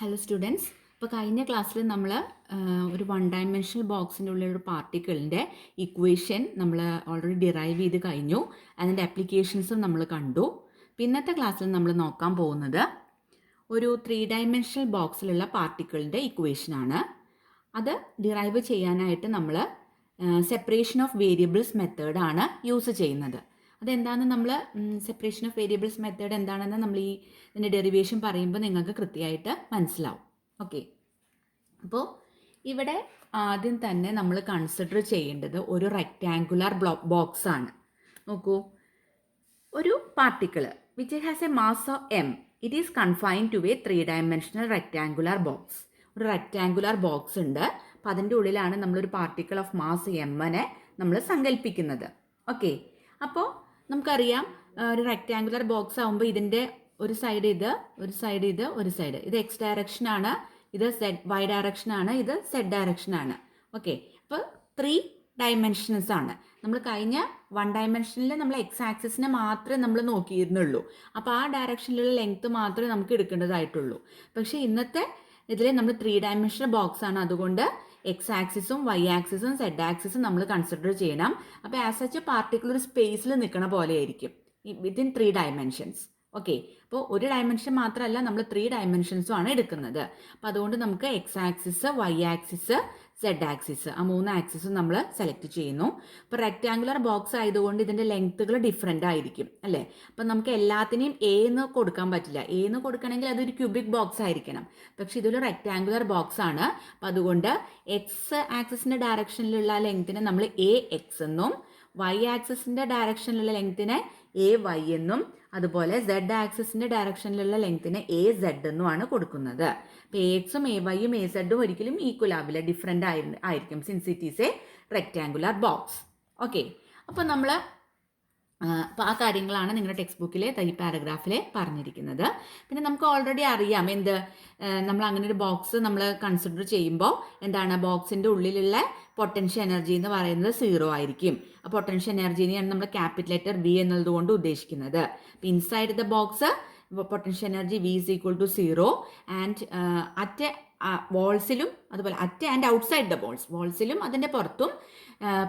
Hello students. ഇപ്പോൾ കഴിഞ്ഞ ക്ലാസ്സിൽ നമ്മൾ ഒരു വൺ ഡയമെൻഷണൽ ബോക്സിൻ്റെ ഉള്ളിലൊരു പാർട്ടിക്കിളിൻ്റെ ഇക്വേഷൻ നമ്മൾ ഓൾറെഡി ഡിറൈവ് ചെയ്ത് കഴിഞ്ഞു. അതിൻ്റെ ആപ്ലിക്കേഷൻസും നമ്മൾ കണ്ടു. ഇന്നത്തെ ക്ലാസ്സിൽ നമ്മൾ നോക്കാൻ പോകുന്നത് ഒരു 3 ഡയമെൻഷണൽ ബോക്സിലുള്ള പാർട്ടിക്കിളിൻ്റെ ഇക്വേഷനാണ്. അത് ഡിറൈവ് ചെയ്യാനായിട്ട് നമ്മൾ സെപ്പറേഷൻ ഓഫ് വേരിയബിൾസ് മെത്തേഡാണ് യൂസ് ചെയ്യുന്നത്. അതെന്താണെന്ന് നമ്മൾ സെപ്പറേഷൻ ഓഫ് വേരിയബിൾസ് മെത്തേഡ് എന്താണെന്ന് നമ്മൾ ഇതിൻ്റെ ഡെറിവേഷൻ പറയുമ്പോൾ നിങ്ങൾക്ക് കൃത്യമായിട്ട് മനസ്സിലാവും. ഓക്കെ, അപ്പോൾ ഇവിടെ ആദ്യം തന്നെ നമ്മൾ കൺസിഡർ ചെയ്യേണ്ടത് ഒരു റെക്റ്റാങ്കുലർ ബോക്സ് ആണ്. നോക്കൂ, ഒരു particle which has a mass of M, it is confined to a 3 dimensional rectangular box. ഒരു റെക്റ്റാങ്കുലർ ബോക്സ് ഉണ്ട്, അപ്പം അതിൻ്റെ ഉള്ളിലാണ് നമ്മളൊരു പാർട്ടിക്കിൾ ഓഫ് മാസ് എമ്മിനെ നമ്മൾ സങ്കല്പിക്കുന്നത്. ഓക്കെ, അപ്പോൾ നമുക്കറിയാം ഒരു റെക്റ്റാങ്കുലർ ബോക്സ് ആകുമ്പോൾ ഇതിൻ്റെ ഒരു സൈഡ് ഇത്, ഒരു സൈഡ് ഇത്, ഒരു സൈഡ് ഇത് എക്സ് ഡയറക്ഷനാണ്, ഇത് വൈ ഡയറക്ഷനാണ്, ഇത് സെഡ് ഡയറക്ഷനാണ്. ഓക്കെ, അപ്പോൾ 3 ഡയമെൻഷൻസ് ആണ്. നമ്മൾ കഴിഞ്ഞ 1 ഡയമെൻഷനിൽ നമ്മൾ എക്സ് ആക്സിസിനെ മാത്രമേ നമ്മൾ നോക്കിയിരുന്നുള്ളൂ. അപ്പോൾ ആ ഡയറക്ഷനിലുള്ള ലെങ്ത്ത് മാത്രമേ നമുക്ക് എടുക്കേണ്ടതായിട്ടുള്ളൂ. പക്ഷേ ഇന്നത്തെ ഇതിൽ നമ്മൾ 3 ഡയമെൻഷണൽ ബോക്സ് ആണ്, അതുകൊണ്ട് എക്സ് ആക്സിസും വൈ ആക്സിസും സെഡ് ആക്സിസും നമ്മൾ കൺസിഡർ ചെയ്യണം. അപ്പോൾ ആസ് സച്ച് പാർട്ടിക്കിൾ ഒരു സ്പേസിൽ നിൽക്കണ പോലെ ആയിരിക്കും വിത്തിൻ 3 ഡയമെൻഷൻസ്. ഓക്കെ, അപ്പോൾ ഒരു ഡയമെൻഷൻ മാത്രമല്ല, നമ്മൾ 3 ഡയമെൻഷൻസും ആണ് എടുക്കുന്നത്. അപ്പോൾ അതുകൊണ്ട് നമുക്ക് X axis, Y axis, Z axis, ആ 3 ആക്സിസും നമ്മൾ സെലക്ട് ചെയ്യുന്നു. അപ്പോൾ റെക്റ്റാങ്കുലർ ബോക്സ് ആയതുകൊണ്ട് ഇതിൻ്റെ ലെങ്ത്തുകൾ ഡിഫറെൻ്റ് ആയിരിക്കും അല്ലേ. അപ്പം നമുക്ക് എല്ലാത്തിനെയും എ എന്ന് കൊടുക്കാൻ പറ്റില്ല. എ എന്ന് കൊടുക്കണമെങ്കിൽ അതൊരു ക്യൂബിക് ബോക്സ് ആയിരിക്കണം. പക്ഷേ ഇതൊരു റെക്റ്റാങ്കുലർ ബോക്സ് ആണ്. അപ്പം അതുകൊണ്ട് എക്സ് ആക്സിസിൻ്റെ ഡയറക്ഷനിലുള്ള ലെങ്ത്തിനെ നമ്മൾ എ എക്സ് എന്നും, വൈ ആക്സിസിൻ്റെ ഡയറക്ഷനിലുള്ള ലെങ്ത്തിനെ എ വൈ എന്നും, അതുപോലെ സെഡ് ആക്സിസിൻ്റെ ഡയറക്ഷനിലുള്ള ലെങ്ത്തിനെ എ സെഡ് എന്നുമാണ് കൊടുക്കുന്നത്. അപ്പോൾ എ എക്സും എ വൈയും എ സെഡും ഒരിക്കലും ഈക്വൽ ആവില്ല, ഡിഫറെൻ്റ് ആയിരിക്കും, since it is A rectangular box. Okay, അപ്പോൾ നമ്മൾ അപ്പോൾ ആ കാര്യങ്ങളാണ് നിങ്ങളുടെ ടെക്സ്റ്റ് ബുക്കിൽ ഈ പാരഗ്രാഫിൽ പറഞ്ഞിരിക്കുന്നത്. പിന്നെ നമുക്ക് ഓൾറെഡി അറിയാം നമ്മൾ അങ്ങനെ ഒരു ബോക്സ് നമ്മൾ കൺസിഡർ ചെയ്യുമ്പോൾ എന്താണ്, ബോക്സിൻ്റെ ഉള്ളിലുള്ള പൊട്ടൻഷ്യൽ എനർജി എന്ന് പറയുന്നത് 0 ആയിരിക്കും. ആ പൊട്ടൻഷ്യൽ എനർജിനെയാണ് നമ്മൾ ക്യാപിറ്റൽ ലെറ്റർ വി എന്നതുകൊണ്ട് ഉദ്ദേശിക്കുന്നത്. അപ്പോൾ inside the box potential energy V is equal to 0 and at വോൾസിലും അതുപോലെ അറ്റ് ആൻഡ് ഔട്ട്സൈഡ് ദ വോൾസിലും അതിൻ്റെ പുറത്തും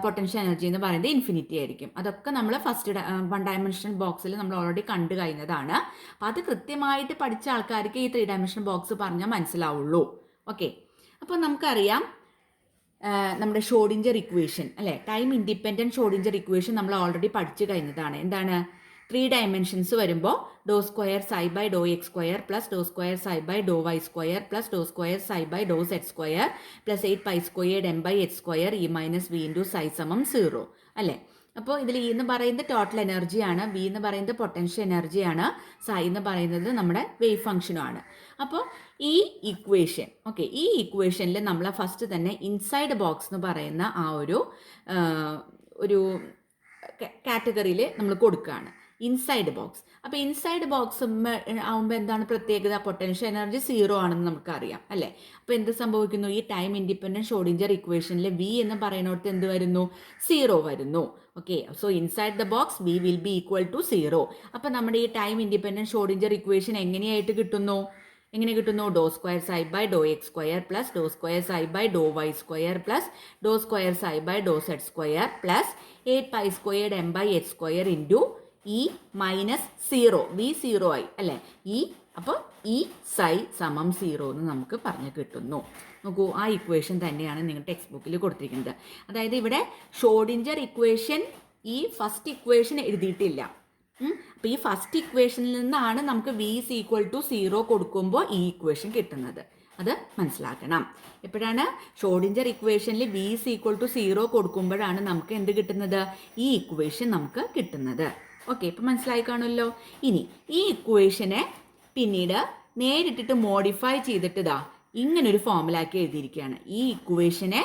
പൊട്ടൻഷ്യൽ എനർജി എന്ന് പറയുന്നത് ഇൻഫിനിറ്റി ആയിരിക്കും. അതൊക്കെ നമ്മൾ ഫസ്റ്റ് 1 ഡയമെൻഷണൽ ബോക്സിൽ നമ്മൾ ഓൾറെഡി കണ്ടു കഴിഞ്ഞതാണ്. അപ്പോൾ അത് കൃത്യമായിട്ട് പഠിച്ച ആൾക്കാർക്ക് ഈ 3 ഡയമെൻഷണൽ ബോക്സ് പറഞ്ഞാൽ മനസ്സിലാവുള്ളൂ. ഓക്കെ, അപ്പോൾ നമുക്കറിയാം നമ്മുടെ ഷ്രോഡിഞ്ചർ ഇക്വേഷൻ അല്ലേ, ടൈം ഇൻഡിപെൻഡൻറ്റ് ഷ്രോഡിഞ്ചർ ഇക്വേഷൻ നമ്മൾ ഓൾറെഡി പഠിച്ചു കഴിഞ്ഞതാണ്. എന്താണ്, 3 ഡയമെൻഷൻസ് വരുമ്പോൾ do square psi by Dr x square plus do square psi by Dr y square plus do square psi by Dr Z square plus 8 pi squared M by H square E minus V into psi സമം 0 അല്ലേ. അപ്പോൾ ഇതിൽ E എന്ന് പറയുന്നത് total എനർജിയാണ്, V എന്ന് പറയുന്നത് potential എനർജിയാണ്, സൈ എന്ന് പറയുന്നത് നമ്മുടെ വേവ് ഫംഗ്ഷനുമാണ്. അപ്പോൾ ഈ ഇക്വേഷൻ ഈ ഇക്വേഷനിൽ നമ്മൾ ഫസ്റ്റ് തന്നെ ഇൻസൈഡ് ബോക്സ് എന്ന് പറയുന്ന ആ ഒരു കാറ്റഗറിയിൽ നമ്മൾ കൊടുക്കുകയാണ്, ഇൻസൈഡ് ബോക്സ്. അപ്പോൾ ഇൻസൈഡ് ബോക്സ് ആകുമ്പോൾ എന്താണ് പ്രത്യേകത, പൊട്ടൻഷ്യൽ എനർജി 0 ആണെന്ന് നമുക്കറിയാം അല്ലേ. അപ്പോൾ എന്ത് സംഭവിക്കുന്നു, ഈ ടൈം ഇൻഡിപെൻഡൻറ്റ് ഷ്രോഡിഞ്ചർ ഇക്വേഷനിൽ വി എന്ന് പറയുന്നിടത്ത് എന്ത് വരുന്നു, 0 വരുന്നു. Okay, so inside the box V will be equal to 0. അപ്പോൾ നമ്മുടെ ഈ ടൈം ഇൻഡിപെൻഡൻറ്റ് ഷ്രോഡിഞ്ചർ ഇക്വേഷൻ എങ്ങനെയായിട്ട് കിട്ടുന്നു, do square psi by Dr x square plus do square psi by Dr y square plus do square psi by Dr Z square plus 8 pi squared M by H square into E minus 0, V 0 ആയി അല്ലേ. അപ്പോൾ ഈ സൈ സമം 0 എന്ന് നമുക്ക് പറഞ്ഞു കിട്ടുന്നു. നോക്കൂ, ആ ഇക്വേഷൻ തന്നെയാണ് നിങ്ങളുടെ ടെക്സ്റ്റ് ബുക്കിൽ കൊടുത്തിരിക്കുന്നത്. അതായത് ഇവിടെ ഷ്രോഡിഞ്ചർ ഇക്വേഷൻ ഈ ഫസ്റ്റ് ഇക്വേഷൻ എഴുതിയിട്ടില്ല. അപ്പോൾ ഈ ഫസ്റ്റ് ഇക്വേഷനിൽ നിന്നാണ് നമുക്ക് വി ഈസ് ഈക്വൽ ടു 0 കൊടുക്കുമ്പോൾ ഈ ഇക്വേഷൻ കിട്ടുന്നത്. അത് മനസ്സിലാക്കണം. എപ്പോഴാണ് ഷ്രോഡിഞ്ചർ ഇക്വേഷനിൽ വി ഈസ് ഈക്വൽ ടു 0 കൊടുക്കുമ്പോഴാണ് നമുക്ക് എന്ത് കിട്ടുന്നത്, ഈ ഇക്വേഷൻ നമുക്ക് കിട്ടുന്നത്. ഓക്കെ, ഇപ്പം മനസ്സിലായി കാണുമല്ലോ. ഇനി ഈ ഇക്വേഷനെ പിന്നീട് നേരിട്ടിട്ട് മോഡിഫൈ ചെയ്തിട്ട് ഇങ്ങനൊരു ഫോമുലാക്കി എഴുതിയിരിക്കുകയാണ്. ഈ ഇക്വേഷനെ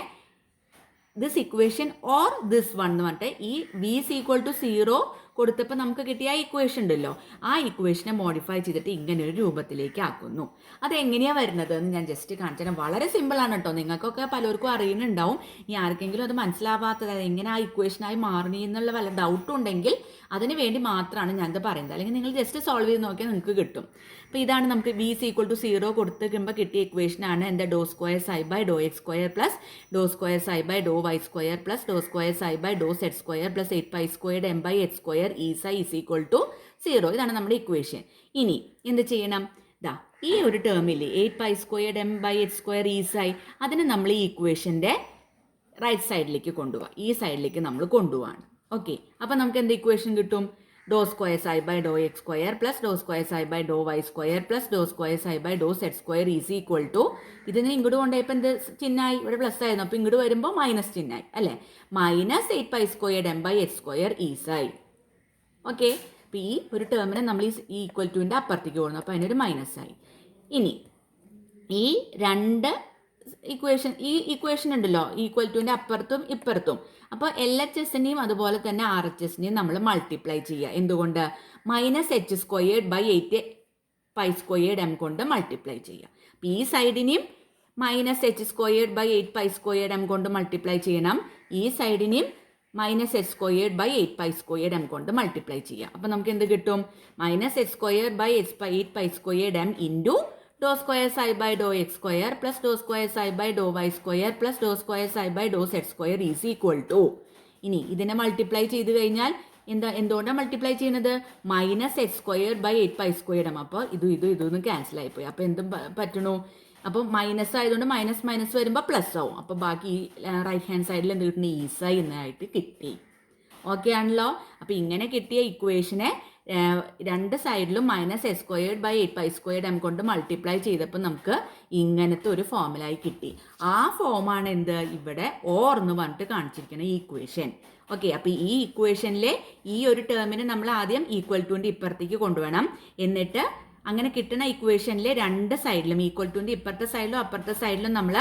this equation or this one എന്ന് പറഞ്ഞിട്ട് ഈ വി ഈസ് ഈക്വൽ ടു 0 കൊടുത്തപ്പോൾ നമുക്ക് കിട്ടിയ ആ ഇക്വേഷൻ ഉണ്ടല്ലോ, ആ ഇക്വേഷനെ മോഡിഫൈ ചെയ്തിട്ട് ഇങ്ങനെ ഒരു രൂപത്തിലേക്ക് ആക്കുന്നു. അതെങ്ങനെയാണ് വരുന്നത് എന്ന് ഞാൻ ജസ്റ്റ് കാണിച്ചു തരാം. വളരെ സിമ്പിളാണ് കേട്ടോ, നിങ്ങൾക്കൊക്കെ പലർക്കും അറിയുന്നുണ്ടാവും. ഇനി ആർക്കെങ്കിലും അത് മനസ്സിലാവാത്തത് എങ്ങനെ ആ ഇക്വേഷനായി മാറണി എന്നുള്ള വല്ല ഡൗട്ടും ഉണ്ടെങ്കിൽ അതിന് വേണ്ടി മാത്രമാണ് ഞാനത് പറയുന്നത്. അല്ലെങ്കിൽ നിങ്ങൾ ജസ്റ്റ് സോൾവ് ചെയ്ത് നോക്കിയാൽ നിങ്ങൾക്ക് കിട്ടും. അപ്പോൾ ഇതാണ് നമുക്ക് v is equal to 0 കൊടുത്ത് കഴിയുമ്പോൾ കിട്ടിയ ഇക്വേഷനാണ് എൻ്റെ do square psi by Dr x square plus do square psi by Dr y square plus do square psi by Dr Z square plus 8 squared M by H square E psi is equal to 0. ഇതാണ് നമ്മുടെ equation. ഇനി എന്ത് ചെയ്യണം? ദാ ഈ ഒരു ടേമില്ലേ 8 squared M by H square E psi, അതിനെ നമ്മൾ ഈ ഇക്വേഷൻ്റെ റൈറ്റ് സൈഡിലേക്ക് കൊണ്ടുപോകാം. ഈ സൈഡിലേക്ക് നമ്മൾ കൊണ്ടുപോവാണ്. ഓക്കെ, അപ്പോൾ നമുക്ക് എന്ത് ഇക്വേഷൻ കിട്ടും? Do square psi by Dr x square plus do square psi by Dr y square plus do square psi by Dr Z square is equal to, ഇതിന് ഇങ്ങോട്ട് കൊണ്ടുപോയപ്പോൾ എന്ത് ചിഹ്നമായി? ഇവിടെ പ്ലസ് ആയിരുന്നു, അപ്പോൾ ഇങ്ങോട്ട് വരുമ്പോൾ മൈനസ് ചിഹ്നമായി അല്ലേ? Minus 8 squared M by H square is ആയി. ഓക്കെ, അപ്പോൾ ഈ ഒരു ടേമിനെ നമ്മൾ ഈ ഈക്വൽ ടുവിൻ്റെ അപ്പുറത്തേക്ക് കൊടുക്കുന്നു, അപ്പോൾ അതിനൊരു മൈനസ് ആയി. ഇനി ഈ രണ്ട് ഈ ഇക്വേഷൻ ഉണ്ടല്ലോ, ഈക്വൽ ടുവിൻ്റെ അപ്പുറത്തും ഇപ്പുറത്തും, അപ്പോൾ എൽ എച്ച് എസിനെയും അതുപോലെ തന്നെ ആർ എച്ച് എസിനെയും നമ്മൾ മൾട്ടിപ്ലൈ ചെയ്യുക. എന്തുകൊണ്ട്? Minus h squared by 8 squared M കൊണ്ട് മൾട്ടിപ്ലൈ ചെയ്യുക. അപ്പോൾ ഈ സൈഡിനെയും minus h squared by 8 squared M കൊണ്ട് മൾട്ടിപ്ലൈ ചെയ്യണം. ഈ സൈഡിനെയും minus h squared by 8 squared M കൊണ്ട് മൾട്ടിപ്ലൈ ചെയ്യുക. അപ്പോൾ നമുക്ക് എന്ത് കിട്ടും? Minus h squared by 8 squared M into do square psi by Dr x square plus do square psi by Dr y square plus do square psi by Dr Z square is equal to. ഇനി ഇതിനെ multiply ചെയ്ത് കഴിഞ്ഞാൽ എന്തുകൊണ്ടാണ് multiply ചെയ്യുന്നത്? Minus H square by 8 squared. അപ്പോൾ ഇതൊന്നും cancel ആയിപ്പോയി. അപ്പോൾ എന്തും പറ്റണു? അപ്പോൾ മൈനസ് ആയതുകൊണ്ട് മൈനസ് മൈനസ് വരുമ്പോൾ പ്ലസ് ആവും. അപ്പോൾ ബാക്കി റൈറ്റ് ഹാൻഡ് സൈഡിൽ എന്ത് കിട്ടുന്നു? ഈസൈ എന്നായിട്ട് കിട്ടി. ഓക്കെ ആണല്ലോ. അപ്പോൾ ഇങ്ങനെ കിട്ടിയ ഇക്വേഷനെ രണ്ട് സൈഡിലും minus S squared by 8 squared M കൊണ്ട് മൾട്ടിപ്ലൈ ചെയ്തപ്പോൾ നമുക്ക് ഇങ്ങനത്തെ ഒരു ഫോമിലായി കിട്ടി. ആ ഫോമാണ് എന്ത് ഇവിടെ ഓർ എന്ന് പറഞ്ഞിട്ട് കാണിച്ചിരിക്കുന്ന ഈ ഇക്വേഷൻ. ഓക്കെ, അപ്പോൾ ഈ ഇക്വേഷനിലെ ഈ ഒരു ടേമിന് നമ്മൾ ആദ്യം ഈക്വൽ ടുവിൻ്റെ ഇപ്പുറത്തേക്ക് കൊണ്ടുവേണം. എന്നിട്ട് അങ്ങനെ കിട്ടുന്ന ഇക്വേഷനിലെ രണ്ട് സൈഡിലും ഈക്വൽ ടുവിൻ്റെ ഇപ്പുറത്തെ സൈഡിലും അപ്പുറത്തെ സൈഡിലും നമ്മൾ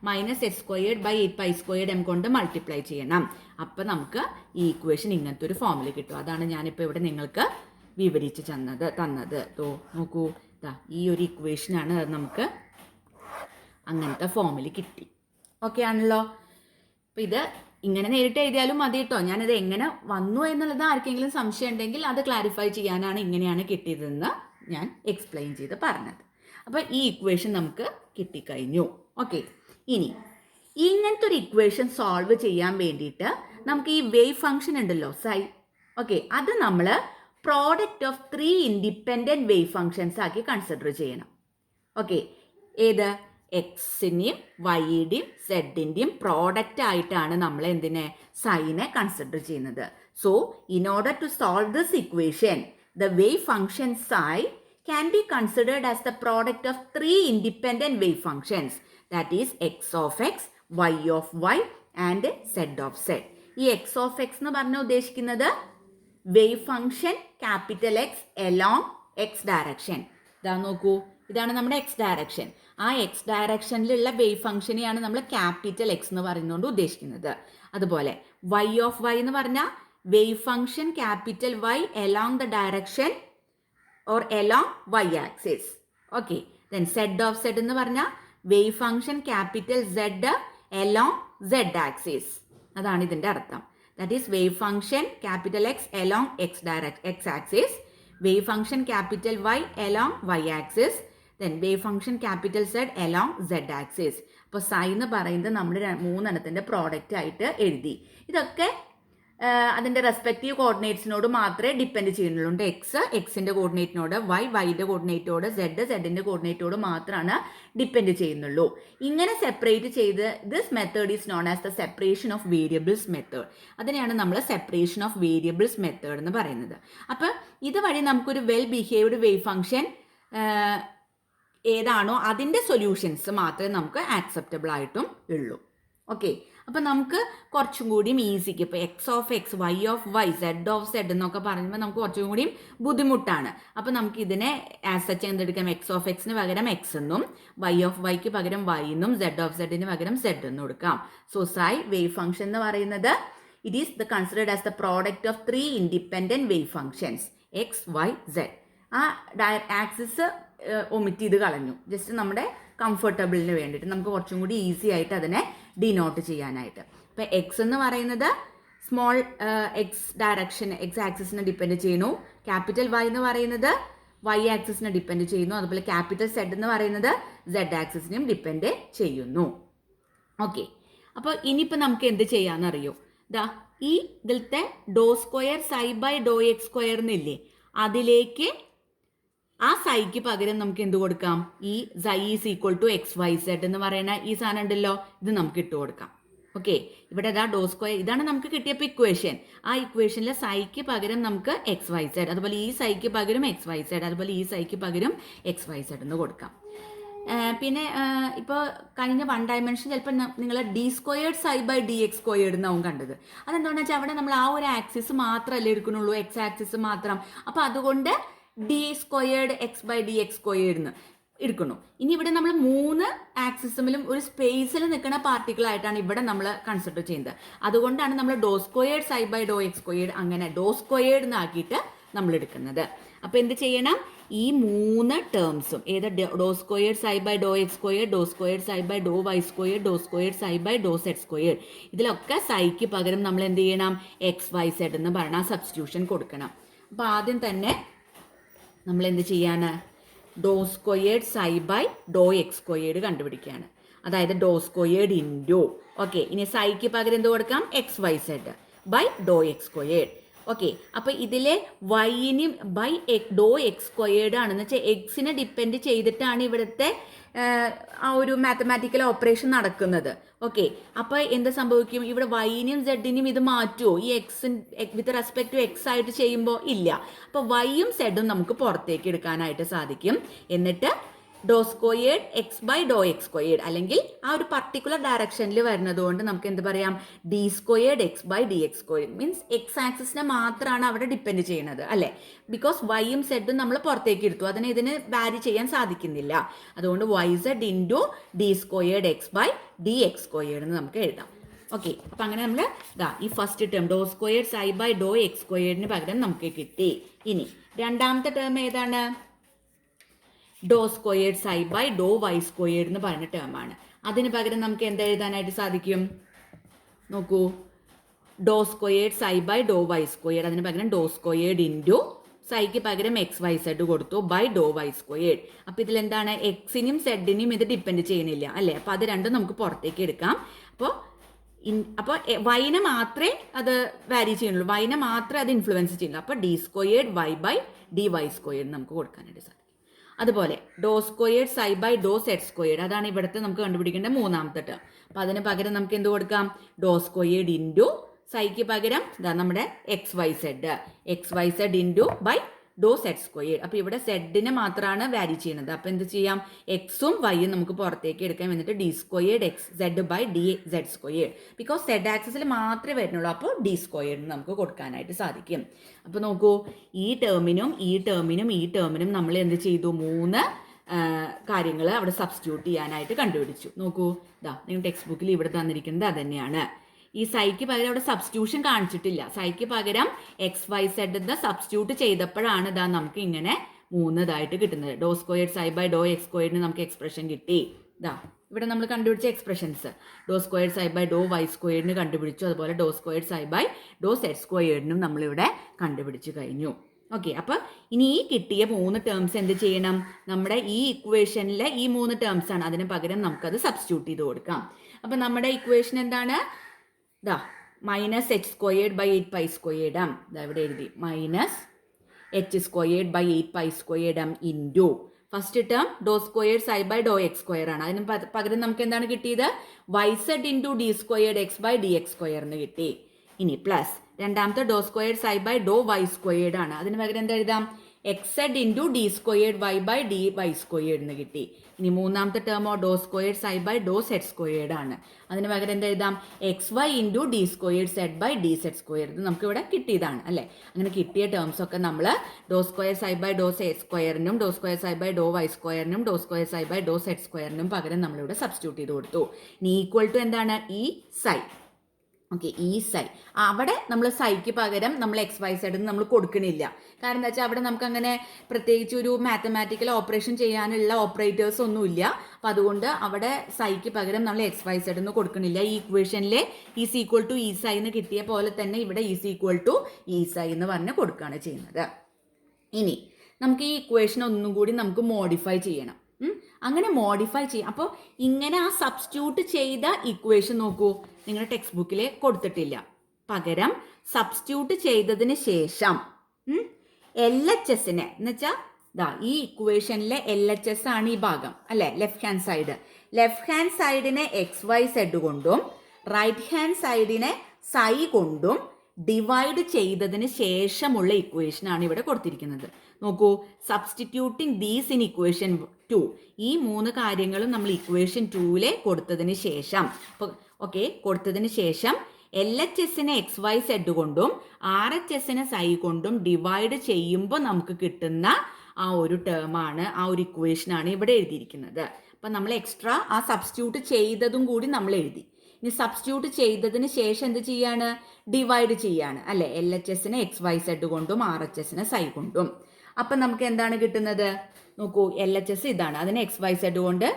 minus S squared by 8 squared M കൊണ്ട് മൾട്ടിപ്ലൈ ചെയ്യണം. അപ്പോൾ നമുക്ക് ഈ ഇക്വേഷൻ ഇങ്ങനത്തെ ഒരു ഫോമിൽ കിട്ടും. അതാണ് ഞാനിപ്പോൾ ഇവിടെ നിങ്ങൾക്ക് വിവരിച്ച് തന്നത്. നോക്കൂ, ഈ ഒരു ഇക്വേഷനാണ് അത് നമുക്ക് അങ്ങനത്തെ ഫോമിൽ കിട്ടി. ഓക്കെ ആണല്ലോ. അപ്പോൾ ഇത് ഇങ്ങനെ നേരിട്ട് എഴുതിയാലും മതി കേട്ടോ. ഞാനത് എങ്ങനെ വന്നു എന്നുള്ളത് ആർക്കെങ്കിലും സംശയം ഉണ്ടെങ്കിൽ അത് ക്ലാരിഫൈ ചെയ്യാനാണ് ഇങ്ങനെയാണ് കിട്ടിയതെന്ന് ഞാൻ എക്സ്പ്ലെയിൻ ചെയ്ത് പറഞ്ഞത്. അപ്പോൾ ഈ ഇക്വേഷൻ നമുക്ക് കിട്ടിക്കഴിഞ്ഞു. ഓക്കെ, ഇനി ഇങ്ങനത്തെ ഒരു ഇക്വേഷൻ സോൾവ് ചെയ്യാൻ വേണ്ടിയിട്ട് നമുക്ക് ഈ വേവ് ഫംഗ്ഷൻ ഉണ്ടല്ലോ സൈ, ഓക്കെ, അത് നമ്മൾ product of 3 independent wave functions ആക്കി കൺസിഡർ ചെയ്യണം. ഓക്കെ, ഏത്? എക്സിൻ്റെയും വൈയുടെയും സെഡിൻ്റെയും പ്രോഡക്റ്റ് ആയിട്ടാണ് നമ്മൾ എന്തിനെ? സൈനെ കൺസിഡർ ചെയ്യുന്നത്. So in order to solve this equation the wave function psi can be considered as the product of 3 independent wave functions, that is x of x, y of y and z of z. ഈ x of x എന്ന് പറഞ്ഞാൽ ഉദ്ദേശിക്കുന്നത് wave function capital X along x direction. ഇതാ നോക്കൂ, ഇതാണ് നമ്മുടെ x direction. ആ x ഡയറക്ഷനിലുള്ള wave ഫംഗ്ഷനെയാണ് നമ്മൾ ക്യാപിറ്റൽ X എന്ന് പറയുന്നതുകൊണ്ട് ഉദ്ദേശിക്കുന്നത്. അതുപോലെ y of y എന്ന് പറഞ്ഞാൽ wave function capital Y along the direction or along y axis. Okay, then z of z എന്ന് പറഞ്ഞാൽ wave function capital Z along z axis. അതാണ് ഇതിൻ്റെ അർത്ഥം. That is wave function capital X along x axis, wave function capital Y along y axis, then wave function capital Z along z axis. അപ്പോൾ സൈ എന്ന് പറയുന്നത് നമ്മൾ 3 എണ്ണത്തിൻ്റെ product ആയിട്ട് എഴുതി. ഇതൊക്കെ അതിൻ്റെ റെസ്പെക്റ്റീവ് കോർഡിനേറ്റ്സിനോട് മാത്രമേ ഡിപ്പെൻഡ് ചെയ്യുന്നുള്ളൂ. എക്സിൻ്റെ കോർഡിനേറ്റിനോട്, വൈയുടെ കോർഡിനേറ്റോട്, സെഡിൻ്റെ കോർഡിനേറ്റോട് മാത്രമാണ് ഡിപ്പെൻഡ് ചെയ്യുന്നുള്ളൂ. ഇങ്ങനെ സെപ്പറേറ്റ് ചെയ്ത് this method is known as the separation of variables method. അതിനെയാണ് നമ്മൾ സെപ്പറേഷൻ ഓഫ് വേരിയബിൾസ് മെത്തേഡ് എന്ന് പറയുന്നത്. അപ്പോൾ ഇതുവഴി നമുക്കൊരു വെൽ ബിഹേവ്ഡ് വേവ് ഫംഗ്ഷൻ ഏതാണോ അതിൻ്റെ സൊല്യൂഷൻസ് മാത്രമേ നമുക്ക് ആക്സെപ്റ്റബിൾ ആയിട്ടും ഉള്ളൂ. ഓക്കെ, അപ്പോൾ നമുക്ക് കുറച്ചും കൂടിയും ഈസിക്ക് ഇപ്പോൾ X of X, Y of Y, Z of Z എന്നൊക്കെ പറയുമ്പോൾ നമുക്ക് കുറച്ചും കൂടിയും ബുദ്ധിമുട്ടാണ്. അപ്പോൾ നമുക്ക് ഇതിനെ ആസ് സച്ച് എന്തെടുക്കാം? എക്സ് ഓഫ് എക്സിന് പകരം എക്സ് എന്നും, വൈ ഓഫ് വൈക്ക് പകരം വൈ എന്നും, സെഡ് ഓഫ് സെഡിന് പകരം സെഡ് എന്നും എടുക്കാം. സോ സൈ വേവ് ഫംഗ്ഷൻ എന്ന് പറയുന്നത് it is the considered as the product of 3 independent wave functions X Y Z. ആ ആക്സിസ് ഒമിറ്റ് ചെയ്ത് കളഞ്ഞു, ജസ്റ്റ് നമ്മുടെ കംഫർട്ടബിളിന് വേണ്ടിയിട്ട് നമുക്ക് കുറച്ചും കൂടി ഈസി ആയിട്ട് അതിനെ ഡിനോട്ട് ചെയ്യാനായിട്ട്. ഇപ്പം എക്സ് എന്ന് പറയുന്നത് സ്മോൾ എക്സ് ഡയറക്ഷൻ എക്സ് ആക്സിസിനെ ഡിപ്പെൻഡ് ചെയ്യുന്നു. ക്യാപിറ്റൽ വൈ എന്ന് പറയുന്നത് വൈ ആക്സിസിനെ ഡിപ്പെൻഡ് ചെയ്യുന്നു. അതുപോലെ ക്യാപിറ്റൽ സെഡ് എന്ന് പറയുന്നത് സെഡ് ആക്സിസിനെയും ഡിപ്പെൻഡ് ചെയ്യുന്നു. ഓക്കെ, അപ്പോൾ ഇനിയിപ്പോൾ നമുക്ക് എന്ത് ചെയ്യാമെന്നറിയോ? ദാ ഈ ഇതിലത്തെ do square psi by Dr x square എന്നില്ലേ, അതിലേക്ക് ആ സൈക്ക് പകരം നമുക്ക് എന്ത് കൊടുക്കാം? ഈ psi is equal to X Y Z എന്ന് പറയുന്ന ഈ സാധനം ഉണ്ടല്ലോ, ഇത് നമുക്ക് ഇട്ട് കൊടുക്കാം. ഓക്കെ, ഇവിടെ ഇതാ ഡോ സ്ക്വയർ, ഇതാണ് നമുക്ക് കിട്ടിയപ്പോൾ ഇക്വേഷൻ. ആ ഇക്വേഷനിലെ സൈക്ക് പകരം നമുക്ക് എക്സ് വൈ സെഡ്, അതുപോലെ ഈ സൈക്ക് പകരം എക്സ് വൈ സെഡ്, അതുപോലെ ഈ സൈക്ക് പകരം എക്സ് വൈ സെഡ് എന്ന് കൊടുക്കാം. പിന്നെ ഇപ്പോൾ കഴിഞ്ഞ 1 ഡയമെൻഷൻ ചിലപ്പോൾ നിങ്ങൾ D squared psi by D X squared എന്നാവും കണ്ടത്. അതെന്താണെന്ന് വെച്ചാൽ അവിടെ നമ്മൾ ആ ഒരു ആക്സിസ് മാത്രമല്ലേ എടുക്കുന്നുള്ളൂ, എക്സ് ആക്സിസ് മാത്രം. അപ്പോൾ അതുകൊണ്ട് D squared X by D X squared എടുക്കുന്നു. ഇനി ഇവിടെ നമ്മൾ 3 ആക്സിസുമിലും ഒരു സ്പേസിൽ നിൽക്കുന്ന പാർട്ടിക്കിൾ ആയിട്ടാണ് ഇവിടെ നമ്മൾ കൺസിഡർ ചെയ്യുന്നത്. അതുകൊണ്ടാണ് നമ്മൾ do squared psi by Dr x squared അങ്ങനെ ഡോ സ്ക്വയേർഡ് എന്നാക്കിയിട്ട് നമ്മൾ എടുക്കുന്നത്. അപ്പോൾ എന്ത് ചെയ്യണം? ഈ 3 ടേംസും ഏത് doh squared psi by Dr x squared, doh squared psi by Dr y squared, doh squared psi by Dr Z squared, ഇതിലൊക്കെ സൈക്ക് പകരം നമ്മൾ എന്ത് ചെയ്യണം? എക്സ് വൈ സെഡ് എന്ന് പറഞ്ഞ സബ്സ്റ്റിറ്റ്യൂഷൻ കൊടുക്കണം. അപ്പോൾ ആദ്യം തന്നെ നമ്മൾ എന്ത് ചെയ്യാണ്? Doh squared psi by Dr x squared കണ്ടുപിടിക്കുകയാണ്. അതായത് ഡോ സ്ക്വയേർഡ് ഇൻറ്റു, ഓക്കെ, ഇനി സൈക്ക് പകരം എന്ത് കൊടുക്കാം? X Y zed by Dr x squared. Okay, അപ്പോൾ ഇതിലെ വൈന് ബൈ ഡോ എക്സ് സ്ക്വയേർഡ് ആണെന്ന് വെച്ചാൽ എക്സിനെ ഡിപ്പെൻഡ് ചെയ്തിട്ടാണ് ഇവിടുത്തെ ആ ഒരു മാത്തമാറ്റിക്കൽ ഓപ്പറേഷൻ നടക്കുന്നത്. ഓക്കെ, അപ്പോൾ എന്ത് സംഭവിക്കും? ഇവിടെ വൈനും സെഡിനും ഇത് മാറ്റുമോ? ഈ X with respect to X ആയിട്ട് ചെയ്യുമ്പോൾ ഇല്ല. അപ്പോൾ വൈയും സെഡും നമുക്ക് പുറത്തേക്ക് എടുക്കാനായിട്ട് സാധിക്കും. എന്നിട്ട് doh squared X by Dr x squared, അല്ലെങ്കിൽ ആ ഒരു പർട്ടിക്കുലർ ഡയറക്ഷനിൽ വരുന്നത് കൊണ്ട് നമുക്ക് എന്ത് പറയാം? D squared X by D X squared. Means x ആക്സിസിനെ മാത്രമാണ് അവിടെ ഡിപ്പെൻഡ് ചെയ്യുന്നത് അല്ലേ? ബിക്കോസ് വൈയും സെഡും നമ്മൾ പുറത്തേക്ക് എടുത്തു, അതിന് ഇതിന് വാരി ചെയ്യാൻ സാധിക്കുന്നില്ല. അതുകൊണ്ട് y Z into d squared X by D X squared എന്ന് നമുക്ക് എഴുതാം. ഓക്കെ, അപ്പം അങ്ങനെ നമ്മൾ ഈ first term doh squared psi by Dr x സ്ക്വയേർഡിന് പകരം നമുക്ക് കിട്ടി. ഇനി രണ്ടാമത്തെ ടേം ഏതാണ്? Doh squared psi by Dr y squared എന്ന് പറഞ്ഞ ടേമാണ്. അതിന് പകരം നമുക്ക് എന്ത് എഴുതാനായിട്ട് സാധിക്കും? നോക്കൂ, doh squared psi by Dr y squared, അതിന് പകരം ഡോ സ്ക്വയേർഡ് ഇൻറ്റു സൈക്ക് പകരം എക്സ് വൈ സെഡ് കൊടുത്തു ബൈ ഡോ വൈ സ്ക്വയേർഡ്. അപ്പോൾ ഇതിലെന്താണ്? എക്സിനും സെഡിനും ഇത് ഡിപ്പെൻഡ് ചെയ്യുന്നില്ല അല്ലേ? അപ്പോൾ അത് രണ്ടും നമുക്ക് പുറത്തേക്ക് എടുക്കാം. അപ്പോൾ വൈനെ മാത്രമേ അത് വാരി ചെയ്യുന്നുള്ളൂ, വൈനെ മാത്രമേ അത് ഇൻഫ്ലുവൻസ് ചെയ്യുന്നുള്ളൂ. അപ്പോൾ d squared y by d y squared നമുക്ക് കൊടുക്കാനായിട്ട് സാധിക്കും. അതുപോലെ doh squared psi by Dr Z squared, അതാണ് ഇവിടുത്തെ നമുക്ക് കണ്ടുപിടിക്കേണ്ട 3ാമത്തെ ടേം. അപ്പോൾ അതിന് പകരം നമുക്ക് എന്ത് കൊടുക്കാം? ഡോ സ്ക്വയേർഡ് ഇൻറ്റു സൈക്ക് പകരം നമ്മുടെ X Y Z into by Dr Z squared. അപ്പോൾ ഇവിടെ സെഡിനെ മാത്രമാണ് വാരി ചെയ്യുന്നത്. അപ്പോൾ എന്ത് ചെയ്യാം? എക്സും വൈയും നമുക്ക് പുറത്തേക്ക് എടുക്കാം. എന്നിട്ട് D squared X Z by D Z squared, because Z ആക്സിസിൽ മാത്രമേ വരുന്നുള്ളൂ. അപ്പോൾ ഡി സ്ക്വയേർഡ് നമുക്ക് കൊടുക്കാനായിട്ട് സാധിക്കും. അപ്പോൾ നോക്കൂ, ഈ ടേമിനും നമ്മൾ എന്ത് ചെയ്തു? 3 കാര്യങ്ങൾ അവിടെ സബ്സ്റ്റിറ്റ്യൂട്ട് ചെയ്യാനായിട്ട് കണ്ടുപിടിച്ചു. നോക്കൂ, നിങ്ങൾ ടെക്സ്റ്റ് ബുക്കിൽ ഇവിടെ തന്നിരിക്കുന്നത് അത് തന്നെയാണ്. ഈ സൈക്ക് പകരം അവിടെ സബ്സ്റ്റിറ്റ്യൂഷൻ കാണിച്ചിട്ടില്ല. സൈക്ക് പകരം എക്സ് വൈ സെഡ് സബ്സ്റ്റിറ്റ്യൂട്ട് ചെയ്തപ്പോഴാണ് നമുക്ക് ഇങ്ങനെ 3 കിട്ടുന്നത്. Doh squared psi by Dr x സ്ക്വയേർഡിന് നമുക്ക് എക്സ്പ്രഷൻ കിട്ടി. ഇവിടെ നമ്മൾ കണ്ടുപിടിച്ച expressions doh squared psi by Dr y സ്ക്വയേർഡിന് കണ്ടുപിടിച്ചു. അതുപോലെ doh squared psi by Dr zed സ്ക്വയേർഡിനും നമ്മളിവിടെ കണ്ടുപിടിച്ചു കഴിഞ്ഞു. ഓക്കെ, അപ്പോൾ ഇനി ഈ കിട്ടിയ 3 ടേംസ് എന്ത് ചെയ്യണം? നമ്മുടെ ഈ ഇക്വേഷനിലെ ഈ 3 ടേംസ് ആണ്, അതിന് പകരം നമുക്കത് സബ്സ്റ്റിറ്റ്യൂട്ട് ചെയ്ത് കൊടുക്കാം. അപ്പോൾ നമ്മുടെ ഇക്വേഷൻ എന്താണ്? Minus h squared by 8 pi squared m, ഇവിടെ എഴുതി minus h squared by 8 pi squared M into first term doh squared psi by Dr x square ആണ്. അതിന് പകരം നമുക്ക് എന്താണ് കിട്ടിയത്? Y Z into d squared X by D x സ്ക്വയറിന് കിട്ടി. ഇനി പ്ലസ് രണ്ടാമത്തെ doh squared psi by Dr y squared ആണ്. അതിന് പകരം എന്താ എഴുതാം? X zed into d squared y by d y സ്ക്വയേർഡിന് കിട്ടി. ഇനി മൂന്നാമത്തെ ടേമോ doh squared psi by Dr Z squared ആണ്. അതിന് പകരം എന്താ എഴുതാം? X y into d squared zed by D Z squared. ഇത് നമുക്കിവിടെ കിട്ടിയതാണ് അല്ലേ? അങ്ങനെ കിട്ടിയ ടേംസ് ഒക്കെ നമ്മൾ doh square psi by Dr zed സ്ക്വയറിനും doh square psi by Dr y സ്ക്വയറിനും doh square psi by Dr zed സ്ക്വയറിനും പകരം നമ്മളിവിടെ സബ്സ്റ്റിറ്റ്യൂട്ട് ചെയ്ത് കൊടുത്തു. ഇനി ഈക്വൽ ടു എന്താണ്? ഈ സൈ. ഓക്കെ, ഈ സൈ അവിടെ നമ്മൾ സൈക്ക് പകരം നമ്മൾ എക്സ് വൈ സെഡ് നമ്മൾ കൊടുക്കണില്ല. കാരണം എന്താ വെച്ചാൽ അവിടെ നമുക്ക് അങ്ങനെ പ്രത്യേകിച്ച് ഒരു മാത്തമാറ്റിക്കൽ ഓപ്പറേഷൻ ചെയ്യാനുള്ള ഓപ്പറേറ്റേഴ്സ് ഒന്നുമില്ല. അപ്പം അതുകൊണ്ട് അവിടെ സൈക്ക് പകരം നമ്മൾ എക്സ് വൈ സെഡ് എന്ന് കൊടുക്കണില്ല. ഈ ഇക്വേഷനിലെ ഈസ് ഈക്വൽ ടു ഈ സൈ എന്ന് കിട്ടിയ പോലെ തന്നെ ഇവിടെ ഈസ് ഈക്വൽ ടു ഈ സൈ എന്ന് പറഞ്ഞ് കൊടുക്കുകയാണ് ചെയ്യുന്നത്. ഇനി നമുക്ക് ഈ ഇക്വേഷൻ ഒന്നും കൂടി നമുക്ക് മോഡിഫൈ ചെയ്യണം. അങ്ങനെ മോഡിഫൈ ചെയ്യാം. അപ്പോൾ ഇങ്ങനെ ആ സബ്സ്റ്റിറ്റ്യൂട്ട് ചെയ്ത ഇക്വേഷൻ നോക്കൂ, നിങ്ങളുടെ ടെക്സ്റ്റ് ബുക്കിൽ കൊടുത്തിട്ടില്ല. പകരം സബ്സ്റ്റിറ്റ്യൂട്ട് ചെയ്തതിന് ശേഷം LHS എന്ന് വെച്ചാൽ ഈ ഇക്വേഷനിലെ LHS ആണ് ഈ ഭാഗം അല്ലെ, left hand side. Left hand സൈഡിനെ XYZ കൊണ്ടും റൈറ്റ് ഹാൻഡ് സൈഡിനെ സൈ കൊണ്ടും ഡിവൈഡ് ചെയ്തതിന് ശേഷമുള്ള ഇക്വേഷനാണ് ഇവിടെ കൊടുത്തിരിക്കുന്നത്. നോക്കൂ, സബ്സ്റ്റിറ്റ്യൂട്ടിങ് ദീസ് ഇൻ ഇക്വേഷൻ 2, ഈ 3 കാര്യങ്ങളും നമ്മൾ ഇക്വേഷൻ 2 കൊടുത്തതിന് ശേഷം, കൊടുത്തതിന് ശേഷം LHSനെ XYZ കൊണ്ടും RHSനെ സൈ കൊണ്ടും ഡിവൈഡ് ചെയ്യുമ്പോൾ നമുക്ക് കിട്ടുന്ന ആ ഒരു ടേമാണ്, ആ ഒരു ഇക്വേഷനാണ് ഇവിടെ എഴുതിയിരിക്കുന്നത്. അപ്പം നമ്മൾ എക്സ്ട്രാ ആ സബ്സ്റ്റിറ്റ്യൂട്ട് ചെയ്തതും കൂടി നമ്മൾ എഴുതി. ഇനി സബ്സ്റ്റിറ്റ്യൂട്ട് ചെയ്തതിന് ശേഷം എന്ത് ചെയ്യാണ്, ഡിവൈഡ് ചെയ്യാണ് അല്ലെ, LHSനെ XYZ കൊണ്ടും RHSനെ സൈ കൊണ്ടും. അപ്പം നമുക്ക് എന്താണ് കിട്ടുന്നത് നോക്കൂ, LHS ഇതാണ്, അതിനെ XYZ കൊണ്ട്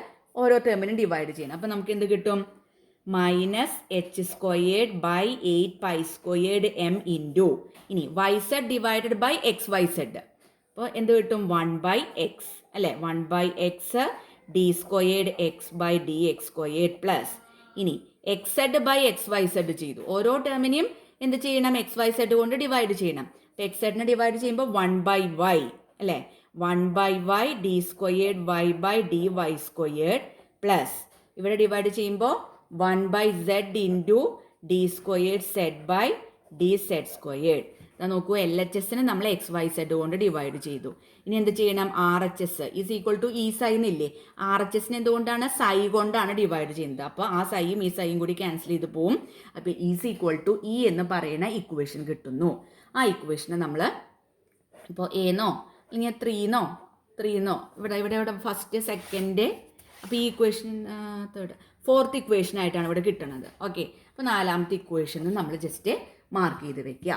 ഓരോ ടേമിനും ഡിവൈഡ് ചെയ്യണം. അപ്പം നമുക്ക് എന്ത് കിട്ടും, -h²/8π² m ഇൻറ്റു ഇനി YZ ഡിവൈഡഡ് ബൈ XYZ. അപ്പോൾ എന്ത് കിട്ടും, 1/x അല്ലെ, 1/x d²x/dx² പ്ലസ് ഇനി XZ/XYZ ചെയ്തു. ഓരോ ടേമിനെയും എന്ത് ചെയ്യണം, XYZ കൊണ്ട് ഡിവൈഡ് ചെയ്യണം. XZനെ ഡിവൈഡ് ചെയ്യുമ്പോൾ 1/y അല്ലേ, 1/y d²y/dy² പ്ലസ് ഇവിടെ ഡിവൈഡ് ചെയ്യുമ്പോൾ 1/z ഇൻറ്റു d²z/dz². നോക്കൂ, LHSനെ നമ്മൾ XYZ കൊണ്ട് ഡിവൈഡ് ചെയ്തു. ഇനി എന്ത് ചെയ്യണം, RHS ഈസ് ഈക്വൽ ടു ഈ സൈൻ ഇല്ലേ, RHSനെ എന്തുകൊണ്ടാണ്, സൈ കൊണ്ടാണ് ഡിവൈഡ് ചെയ്യുന്നത്. അപ്പോൾ ആ സൈയും ഈ സൈയും കൂടി ക്യാൻസൽ ചെയ്ത് പോവും. അപ്പോൾ ഈസ് ഈക്വൽ ടു ഇ എന്ന് പറയുന്ന ഇക്വേഷൻ കിട്ടുന്നു. ആ ഇക്വേഷനെ നമ്മൾ ഇപ്പോൾ എന്നോ ഇനി 3 ഇവിടെ ഫസ്റ്റ് സെക്കൻഡ്, അപ്പോൾ ഈ ഇക്വേഷൻ ഫോർത്ത് ഇക്വേഷൻ ആയിട്ടാണ് ഇവിടെ കിട്ടുന്നത്. ഓക്കെ, അപ്പോൾ 4ാമത്തെ ഇക്വേഷന് നമ്മൾ ജസ്റ്റ് മാർക്ക് ചെയ്ത് വെക്കുക.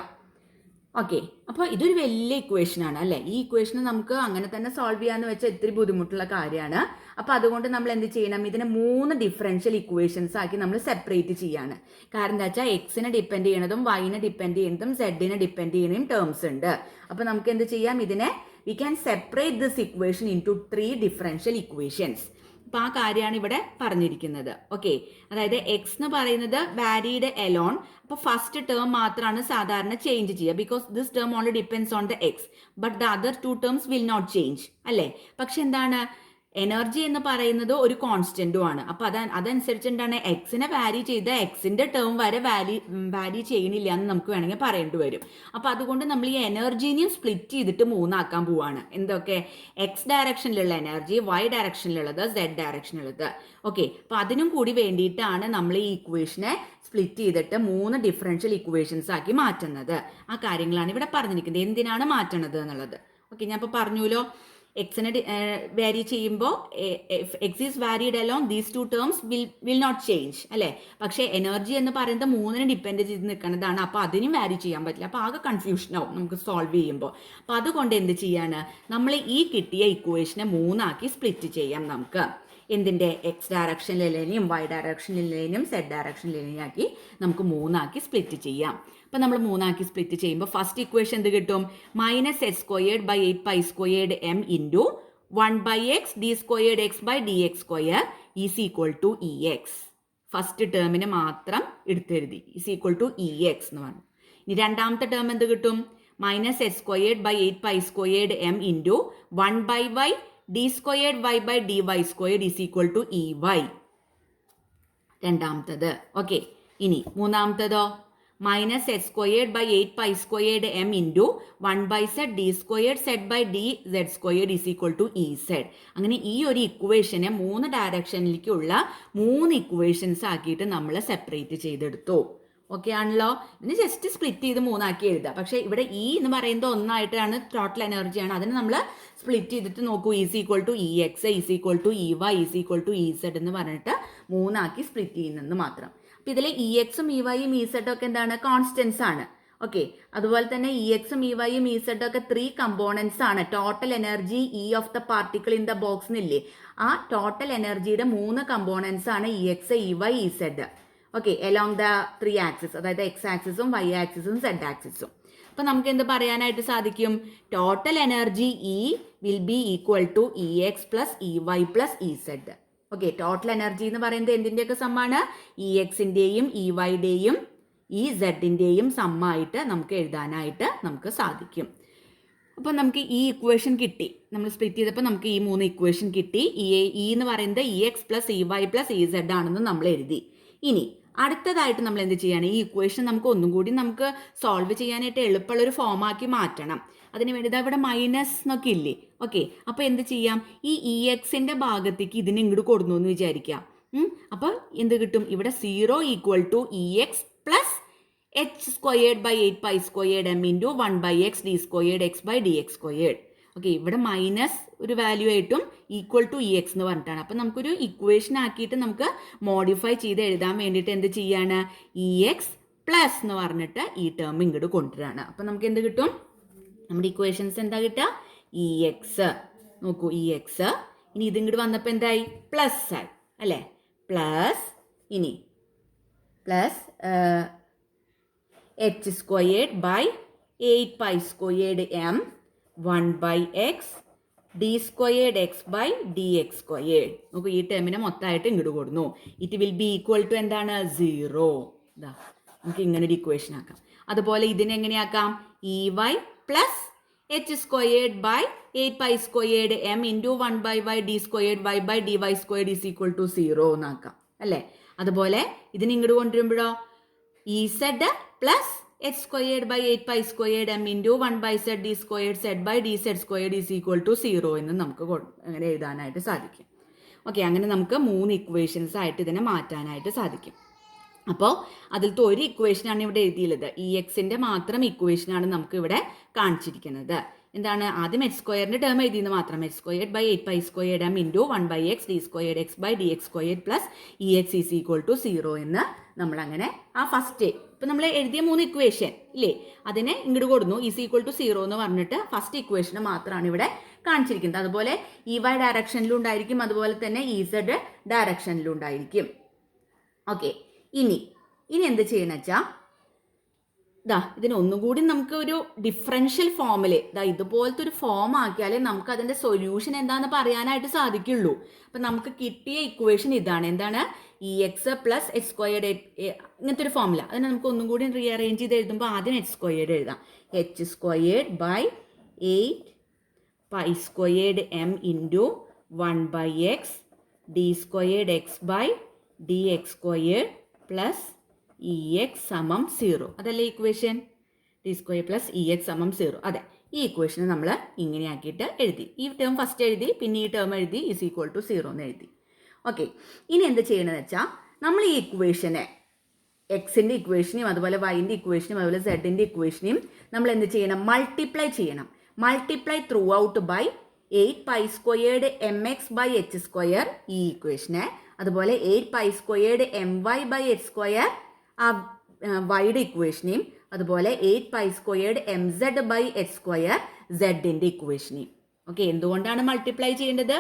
ഓക്കെ, അപ്പോൾ ഇതൊരു വലിയ ഇക്വേഷനാണ് അല്ലേ. ഈ ഇക്വേഷന് നമുക്ക് അങ്ങനെ തന്നെ സോൾവ് ചെയ്യാന്ന് വെച്ചാൽ ഇത്തിരി ബുദ്ധിമുട്ടുള്ള കാര്യമാണ്. അപ്പോൾ അതുകൊണ്ട് നമ്മൾ എന്ത് ചെയ്യണം, ഇതിനെ 3 ഡിഫറൻഷ്യൽ ഇക്വേഷൻസ് ആക്കി നമ്മൾ സെപ്പറേറ്റ് ചെയ്യാണ്. കാരണം എന്താ വെച്ചാൽ എക്സിനെ ഡിപ്പെൻഡ് ചെയ്യണതും വൈനെ ഡിപ്പെൻഡ് ചെയ്യുന്നതും സെഡിനെ ഡിപ്പെൻഡ് ചെയ്യുന്നതും ടേംസ് ഉണ്ട്. അപ്പോൾ നമുക്ക് എന്ത് ചെയ്യാം, ഇതിനെ we can separate this equation into 3 differential equations. അപ്പോൾ ആ കാര്യമാണ് ഇവിടെ പറഞ്ഞിരിക്കുന്നത്. ഓക്കെ, അതായത് എക്സ് എന്ന് പറയുന്നത് വാരിഡ് എലോൺ. അപ്പോൾ ഫസ്റ്റ് ടേം മാത്രമാണ് സാധാരണ ചേഞ്ച് ചെയ്യുക, because this term only depends on the X, but the other 2 terms will not change അല്ലേ. പക്ഷെ എന്താണ്, എനർജി എന്ന് പറയുന്നത് ഒരു കോൺസ്റ്റന്റും ആണ്. അപ്പോൾ അതനുസരിച്ച് എന്താണ്, എക്സിനെ വാരി ചെയ്ത എക്സിന്റെ ടേം വരെ വാരി ചെയ്യണില്ല എന്ന് നമുക്ക് വേണമെങ്കിൽ പറയേണ്ടി വരും. അപ്പോൾ അതുകൊണ്ട് നമ്മൾ ഈ എനർജീനെയും സ്പ്ലിറ്റ് ചെയ്തിട്ട് 3 ആക്കാൻ പോവാണ്. എന്തൊക്കെ, എക്സ് ഡയറക്ഷനിലുള്ള എനർജി, വൈ ഡയറക്ഷനിലുള്ളത്, സെഡ് ഡയറക്ഷനിലുള്ളത്. ഓക്കെ, അപ്പോൾ അതിനും കൂടി വേണ്ടിയിട്ടാണ് നമ്മൾ ഈ ഇക്വേഷനെ സ്പ്ലിറ്റ് ചെയ്തിട്ട് 3 ഡിഫറൻഷ്യൽ ഇക്വേഷൻസ് ആക്കി മാറ്റുന്നത്. ആ കാര്യങ്ങളാണ് ഇവിടെ പറഞ്ഞിരിക്കുന്നത്, എന്തിനാണ് മാറ്റണത് എന്നുള്ളത്. ഓക്കെ, ഞാൻ ഇപ്പോൾ പറഞ്ഞല്ലോ, എക്സിനെ വാരി ചെയ്യുമ്പോൾ X is varied along these 2 terms will not change അല്ലേ. പക്ഷേ എനർജി എന്ന് പറയുന്നത് 3നെ ഡിപ്പെൻഡ് ചെയ്ത് നിൽക്കുന്നതാണ്. അപ്പോൾ അതിനും വാരി ചെയ്യാൻ പറ്റില്ല. അപ്പോൾ ആകെ കൺഫ്യൂഷൻ ആവും നമുക്ക് സോൾവ് ചെയ്യുമ്പോൾ. അപ്പോൾ അതുകൊണ്ട് എന്ത് ചെയ്യാണ്, നമ്മൾ ഈ കിട്ടിയ ഇക്വേഷനെ 3 ആക്കി സ്പ്ലിറ്റ് ചെയ്യാം നമുക്ക്. എന്തിൻ്റെ, എക്സ് ഡയറക്ഷനിലേനും വൈ ഡയറക്ഷനിലേനും സെഡ് ഡയറക്ഷനിലേനും ആക്കി നമുക്ക് 3 ആക്കി സ്പ്ലിറ്റ് ചെയ്യാം. അപ്പം നമ്മൾ 3 ആക്കി സ്പ്ലിറ്റ് ചെയ്യുമ്പോൾ ഫസ്റ്റ് ഇക്വേഷൻ എന്ത് കിട്ടും, -h²/8π² m into 1/x d²x/dx² is equal to EX. First ടേമിന് മാത്രം എടുത്തെഴുതി, ഈസ് ഈക്വൽ ടു EX എന്ന് പറഞ്ഞു. ഇനി രണ്ടാമത്തെ ടേം എന്ത് കിട്ടും, -h²/8π² m into 1/y d²y/dy² is equal to EY. രണ്ടാമത്തത്. ഓക്കെ, ഇനി മൂന്നാമത്തതോ, -h²/8π² m into 1/z d²z/dz² is equal to EZ. അങ്ങനെ ഈ ഒരു ഇക്വേഷനെ 3 ഡയറക്ഷനിലേക്കുള്ള 3 ഇക്വേഷൻസ് ആക്കിയിട്ട് നമ്മൾ സെപ്പറേറ്റ് ചെയ്തെടുത്തു. ഓക്കെ ആണല്ലോ. ഇതിന് ജസ്റ്റ് സ്പ്ലിറ്റ് ചെയ്ത് 3 ആക്കി എഴുതുക. പക്ഷേ ഇവിടെ ഇ എന്ന് പറയുന്നത് ഒന്നായിട്ടാണ്, ടോട്ടൽ എനർജിയാണ്. അതിന് നമ്മൾ സ്പ്ലിറ്റ് ചെയ്തിട്ട് നോക്കൂ, is equal to EX is equal to EY is equal to EZ എന്ന് പറഞ്ഞിട്ട് 3 ആക്കി സ്പ്ലിറ്റ് ചെയ്യുന്നെന്ന് മാത്രം. അപ്പോൾ ഇതിൽ ഇ എക്സും ഇ വൈയും ഇ സെഡും ഒക്കെ എന്താണ് കോൺസ്റ്റൻസ് ആണ്. ഓക്കെ, അതുപോലെ തന്നെ ഇ എക്സും ഇ വൈയും ഇ സെഡും ഒക്കെ 3 കമ്പോണൻസ് ആണ്. Total energy E of the particle in the box എന്നില്ലേ, ആ ടോട്ടൽ എനർജിയുടെ 3 കമ്പോണൻസ് ആണ് E x, E y, E zed. Okay, along the 3 axis, അതായത് എക്സ് ആക്സിസും വൈ ആക്സിസും സെഡ് ആക്സിസും. അപ്പോൾ നമുക്ക് എന്ത് പറയാനായിട്ട് സാധിക്കും? Total energy E will be equal to E X plus E Y plus E zed. Okay, total energy എന്ന് പറയുന്നത് എന്തിൻ്റെയൊക്കെ സമ്മാണ്? ഇ എക്സിൻ്റെയും ഇ വൈയുടെയും ഈ സെഡിൻ്റെയും സമ്മായിട്ട് നമുക്ക് എഴുതാനായിട്ട് നമുക്ക് സാധിക്കും. അപ്പോൾ നമുക്ക് ഈ ഇക്വേഷൻ കിട്ടി, നമ്മൾ സ്പ്ലിറ്റ് ചെയ്തപ്പോൾ നമുക്ക് ഈ 3 ഇക്വേഷൻ കിട്ടി. ഇ എന്ന് പറയുന്നത് E X plus E Y plus E Z ആണെന്ന് നമ്മൾ എഴുതി. ഇനി അടുത്തതായിട്ട് നമ്മൾ എന്ത് ചെയ്യാണ്? ഈ ഇക്വേഷൻ നമുക്ക് ഒന്നും കൂടി നമുക്ക് സോൾവ് ചെയ്യാനായിട്ട് എളുപ്പമുള്ള ഒരു ഫോമാക്കി മാറ്റണം. അതിന് വേണ്ടി ഇവിടെ മൈനസ് എന്നൊക്കെ ഇല്ലേ? ഓക്കെ, അപ്പോൾ എന്ത് ചെയ്യാം? ഈ ഇ എക്സിൻ്റെ ഭാഗത്തേക്ക് ഇതിന് ഇങ്ങോട്ട് കൊടുന്നു എന്ന് വിചാരിക്കാം. അപ്പോൾ എന്ത് കിട്ടും? ഇവിടെ 0 equal to E X plus H squared by 8 pi squared M into 1 by X D squared X by D X squared. Okay, ഇവിടെ മൈനസ് ഒരു വാല്യൂ ആയിട്ടും ഈക്വൽ ടു ഇ എക്സ് എന്ന് പറഞ്ഞിട്ടാണ്. അപ്പം നമുക്കൊരു ഇക്വേഷൻ ആക്കിയിട്ട് നമുക്ക് മോഡിഫൈ ചെയ്ത് എഴുതാൻ വേണ്ടിയിട്ട് എന്ത് ചെയ്യാണ്? ഇ എക്സ് പ്ലസ് എന്ന് പറഞ്ഞിട്ട് ഈ ടേം ഇങ്ങോട്ട് കൊണ്ടുവരികയാണ്. അപ്പം നമുക്ക് എന്ത് കിട്ടും? നമ്മുടെ ഇക്വേഷൻസ് എന്താ കിട്ടുക? ഇ എക്സ്, നോക്കൂ, ഇ എക്സ്. ഇനി ഇത് ഇങ്ങോട്ട് വന്നപ്പോൾ എന്തായി? പ്ലസ് ആയി അല്ലേ? പ്ലസ് ഇനി plus H squared by 8 pi squared m 1 by X D squared X by D X squared. നോക്കൂ, ഈ ടേമിനെ മൊത്തമായിട്ട് ഇങ്ങോട്ട് കൊടുന്നു. It will be equal to എന്താണ്? 0. ഇതാ, നമുക്ക് ഇങ്ങനെ ഒരു ഇക്വേഷൻ ആക്കാം. അതുപോലെ ഇതിനെ എങ്ങനെയാക്കാം? E Y plus H squared by 8 pi squared M into 1 by y d squared y by d y squared is equal to 0 എന്നാക്കാം അല്ലേ? അതുപോലെ ഇതിന് ഇങ്ങോട്ട് കൊണ്ടുവരുമ്പോഴോ E zed plus H squared by 8 pi squared M into 1 by zed d squared zed by D Z squared is equal to 0 എന്ന് നമുക്ക് അങ്ങനെ എഴുതാനായിട്ട് സാധിക്കും. ഓക്കെ, അങ്ങനെ നമുക്ക് 3 ഇക്വേഷൻസ് ആയിട്ട് ഇതിനെ മാറ്റാനായിട്ട് സാധിക്കും. അപ്പോൾ അതിലത്തെ ഒരു ഇക്വേഷനാണ് ഇവിടെ എഴുതിയുള്ളത്. ഇ എക്സിൻ്റെ മാത്രം ഇക്വേഷനാണ് നമുക്ക് ഇവിടെ കാണിച്ചിരിക്കുന്നത്. എന്താണ്? ആദ്യം എച്ച് സ്ക്വയറിൻ്റെ ടേം എഴുതിയെന്ന് മാത്രം. H squared by 8 pi squared M into 1 by X D squared X by D X squared plus E X is equal to 0 എന്ന് നമ്മളങ്ങനെ ആ ഫസ്റ്റ് ഇപ്പം നമ്മൾ എഴുതിയ 3 ഇക്വേഷൻ ഇല്ലേ, അതിനെ ഇങ്ങോട്ട് കൊടുന്നു. ഈസ് ഈക്വൽ ടു 0 എന്ന് പറഞ്ഞിട്ട് ഫസ്റ്റ് ഇക്വേഷന് മാത്രമാണ് ഇവിടെ കാണിച്ചിരിക്കുന്നത്. അതുപോലെ ഇ വൈ ഡയറക്ഷനിലും ഉണ്ടായിരിക്കും, അതുപോലെ തന്നെ ഇ സെഡ് ഡയറക്ഷനിലും ഉണ്ടായിരിക്കും. ഓക്കെ, ഇനി എന്ത് ചെയ്യണം വെച്ചാൽ ഇതിന് ഒന്നുകൂടി നമുക്ക് ഒരു ഡിഫറൻഷ്യൽ ഫോമിൽ ഇതുപോലത്തെ ഒരു ഫോം ആക്കിയാലേ നമുക്ക് അതിൻ്റെ സൊല്യൂഷൻ എന്താണെന്ന് പറയാനായിട്ട് സാധിക്കുള്ളൂ. അപ്പം നമുക്ക് കിട്ടിയ ഇക്വേഷൻ ഇതാണ്. എന്താണ്? E X plus H squared ഇങ്ങനത്തെ ഒരു ഫോമില. അതിനെ നമുക്ക് ഒന്നും കൂടി റീഅറേഞ്ച് ചെയ്ത് എഴുതുമ്പോൾ ആദ്യം എച്ച് സ്ക്വയേർഡ് എഴുതാം. H squared by 8 pi squared M into 1 by X D squared X by D X squared plus E X സമം 0. അതല്ലേ equation? D square plus E X സമം 0. അതെ, ഈ ഇക്വേഷനെ നമ്മൾ ഇങ്ങനെയാക്കിയിട്ട് എഴുതി. ഈ ടേം ഫസ്റ്റ് എഴുതി, പിന്നെ ഈ ടേം എഴുതി, ഈസ് ഈക്വൽ ടു 0 എന്ന് എഴുതി. ഓക്കെ, ഇനി എന്ത് ചെയ്യണമെന്ന് വെച്ചാൽ നമ്മൾ ഈ ഇക്വേഷനെ എക്സിൻ്റെ ഇക്വേഷനെയും അതുപോലെ വൈൻ്റെ ഇക്വേഷനും അതുപോലെ സെഡിൻ്റെ ഇക്വേഷനെയും നമ്മൾ എന്ത് ചെയ്യണം? മൾട്ടിപ്ലൈ ചെയ്യണം. Multiply throughout by 8 pi squared M X by H square ഈ ഇക്വേഷനെ, അതുപോലെ 8 pi squared m y by H square ആ വൈയുടെ ഇക്വേഷനെയും, അതുപോലെ 8 pi squared m zed by H square സെഡിൻ്റെ ഇക്വേഷനെയും. ഓക്കെ, എന്തുകൊണ്ടാണ് മൾട്ടിപ്ലൈ ചെയ്യേണ്ടത്?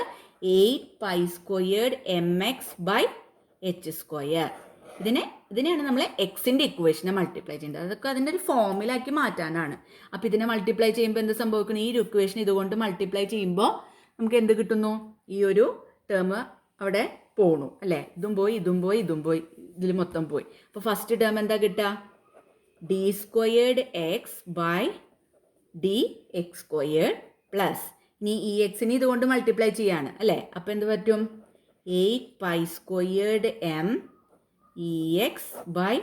8 pi squared M X by H square. ഇതിനെയാണ് നമ്മൾ എക്സിൻ്റെ ഇക്വേഷനെ മൾട്ടിപ്ലൈ ചെയ്യേണ്ടത്. അതൊക്കെ അതിൻ്റെ ഒരു ഫോമിലാക്കി മാറ്റാനാണ്. അപ്പോൾ ഇതിനെ മൾട്ടിപ്ലൈ ചെയ്യുമ്പോൾ എന്ത് സംഭവിക്കണം? ഈ ഒരു ഇക്വേഷൻ ഇതുകൊണ്ട് മൾട്ടിപ്ലൈ ചെയ്യുമ്പോൾ നമുക്ക് എന്ത് കിട്ടുന്നു? ഈ ഒരു ടേം അവിടെ പോണു അല്ലേ? ഇതും പോയി, ഇതും പോയി, ഇതും പോയി, ഇതിൽ മൊത്തം പോയി. അപ്പോൾ ഫസ്റ്റ് ടേം എന്താ കിട്ടുക? D squared X by D X squared plus ഇനി ഈ എക്സിനെ ഇതുകൊണ്ട് മൾട്ടിപ്ലൈ ചെയ്യാണ് അല്ലേ? അപ്പോൾ എന്ത് പറ്റും? 8 pi squared M E X by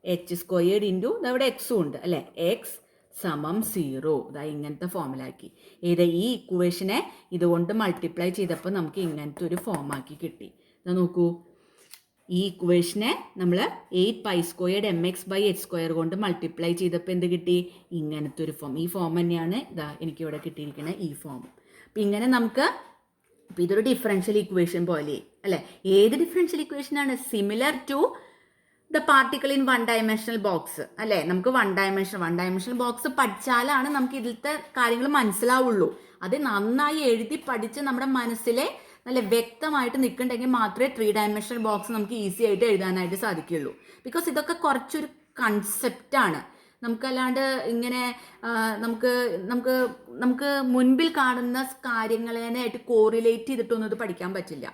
H squared into ഇതവിടെ എക്സും ഉണ്ട് അല്ലേ? എക്സ് സമം 0. ഇങ്ങനത്തെ ഫോമിലാക്കി. ഈ ഇക്വേഷനെ ഇതുകൊണ്ട് മൾട്ടിപ്ലൈ ചെയ്തപ്പോൾ നമുക്ക് ഇങ്ങനത്തെ ഒരു ഫോമാക്കി കിട്ടി. നോക്കൂ, ഈ ഇക്വേഷനെ നമ്മൾ 8 pi squared M X by H square കൊണ്ട് മൾട്ടിപ്ലൈ ചെയ്തപ്പോൾ എന്ത് കിട്ടി? ഇങ്ങനത്തെ ഒരു ഫോം. ഈ ഫോം തന്നെയാണ് എനിക്കിവിടെ കിട്ടിയിരിക്കുന്നത്, ഈ ഫോം. അപ്പം ഇങ്ങനെ നമുക്ക് ഇപ്പം ഇതൊരു ഡിഫറൻഷ്യൽ ഇക്വേഷൻ പോലെ അല്ലേ? ഏത് ഡിഫറൻഷ്യൽ ഇക്വേഷനാണ്? Similar to the particle in one dimensional box അല്ലേ. നമുക്ക് വൺ ഡയമെൻഷണൽ ബോക്സ് പഠിച്ചാലാണ് നമുക്ക് ഇതിലത്തെ കാര്യങ്ങൾ മനസ്സിലാവുള്ളൂ. അത് നന്നായി എഴുതി പഠിച്ച് നമ്മുടെ മനസ്സിലെ നല്ല വ്യക്തമായിട്ട് നിൽക്കണ്ടെങ്കിൽ മാത്രമേ 3 ഡയമെൻഷണൽ ബോക്സ് നമുക്ക് ഈസി ആയിട്ട് എഴുതാനായിട്ട് സാധിക്കുള്ളൂ. ബിക്കോസ് ഇതൊക്കെ കുറച്ചൊരു കൺസെപ്റ്റാണ്. നമുക്കല്ലാണ്ട് ഇങ്ങനെ നമുക്ക് നമുക്ക് നമുക്ക് മുൻപിൽ കാണുന്ന കാര്യങ്ങളായിട്ട് കോറിലേറ്റ് ചെയ്തിട്ടൊന്നും ഇത് പഠിക്കാൻ പറ്റില്ല.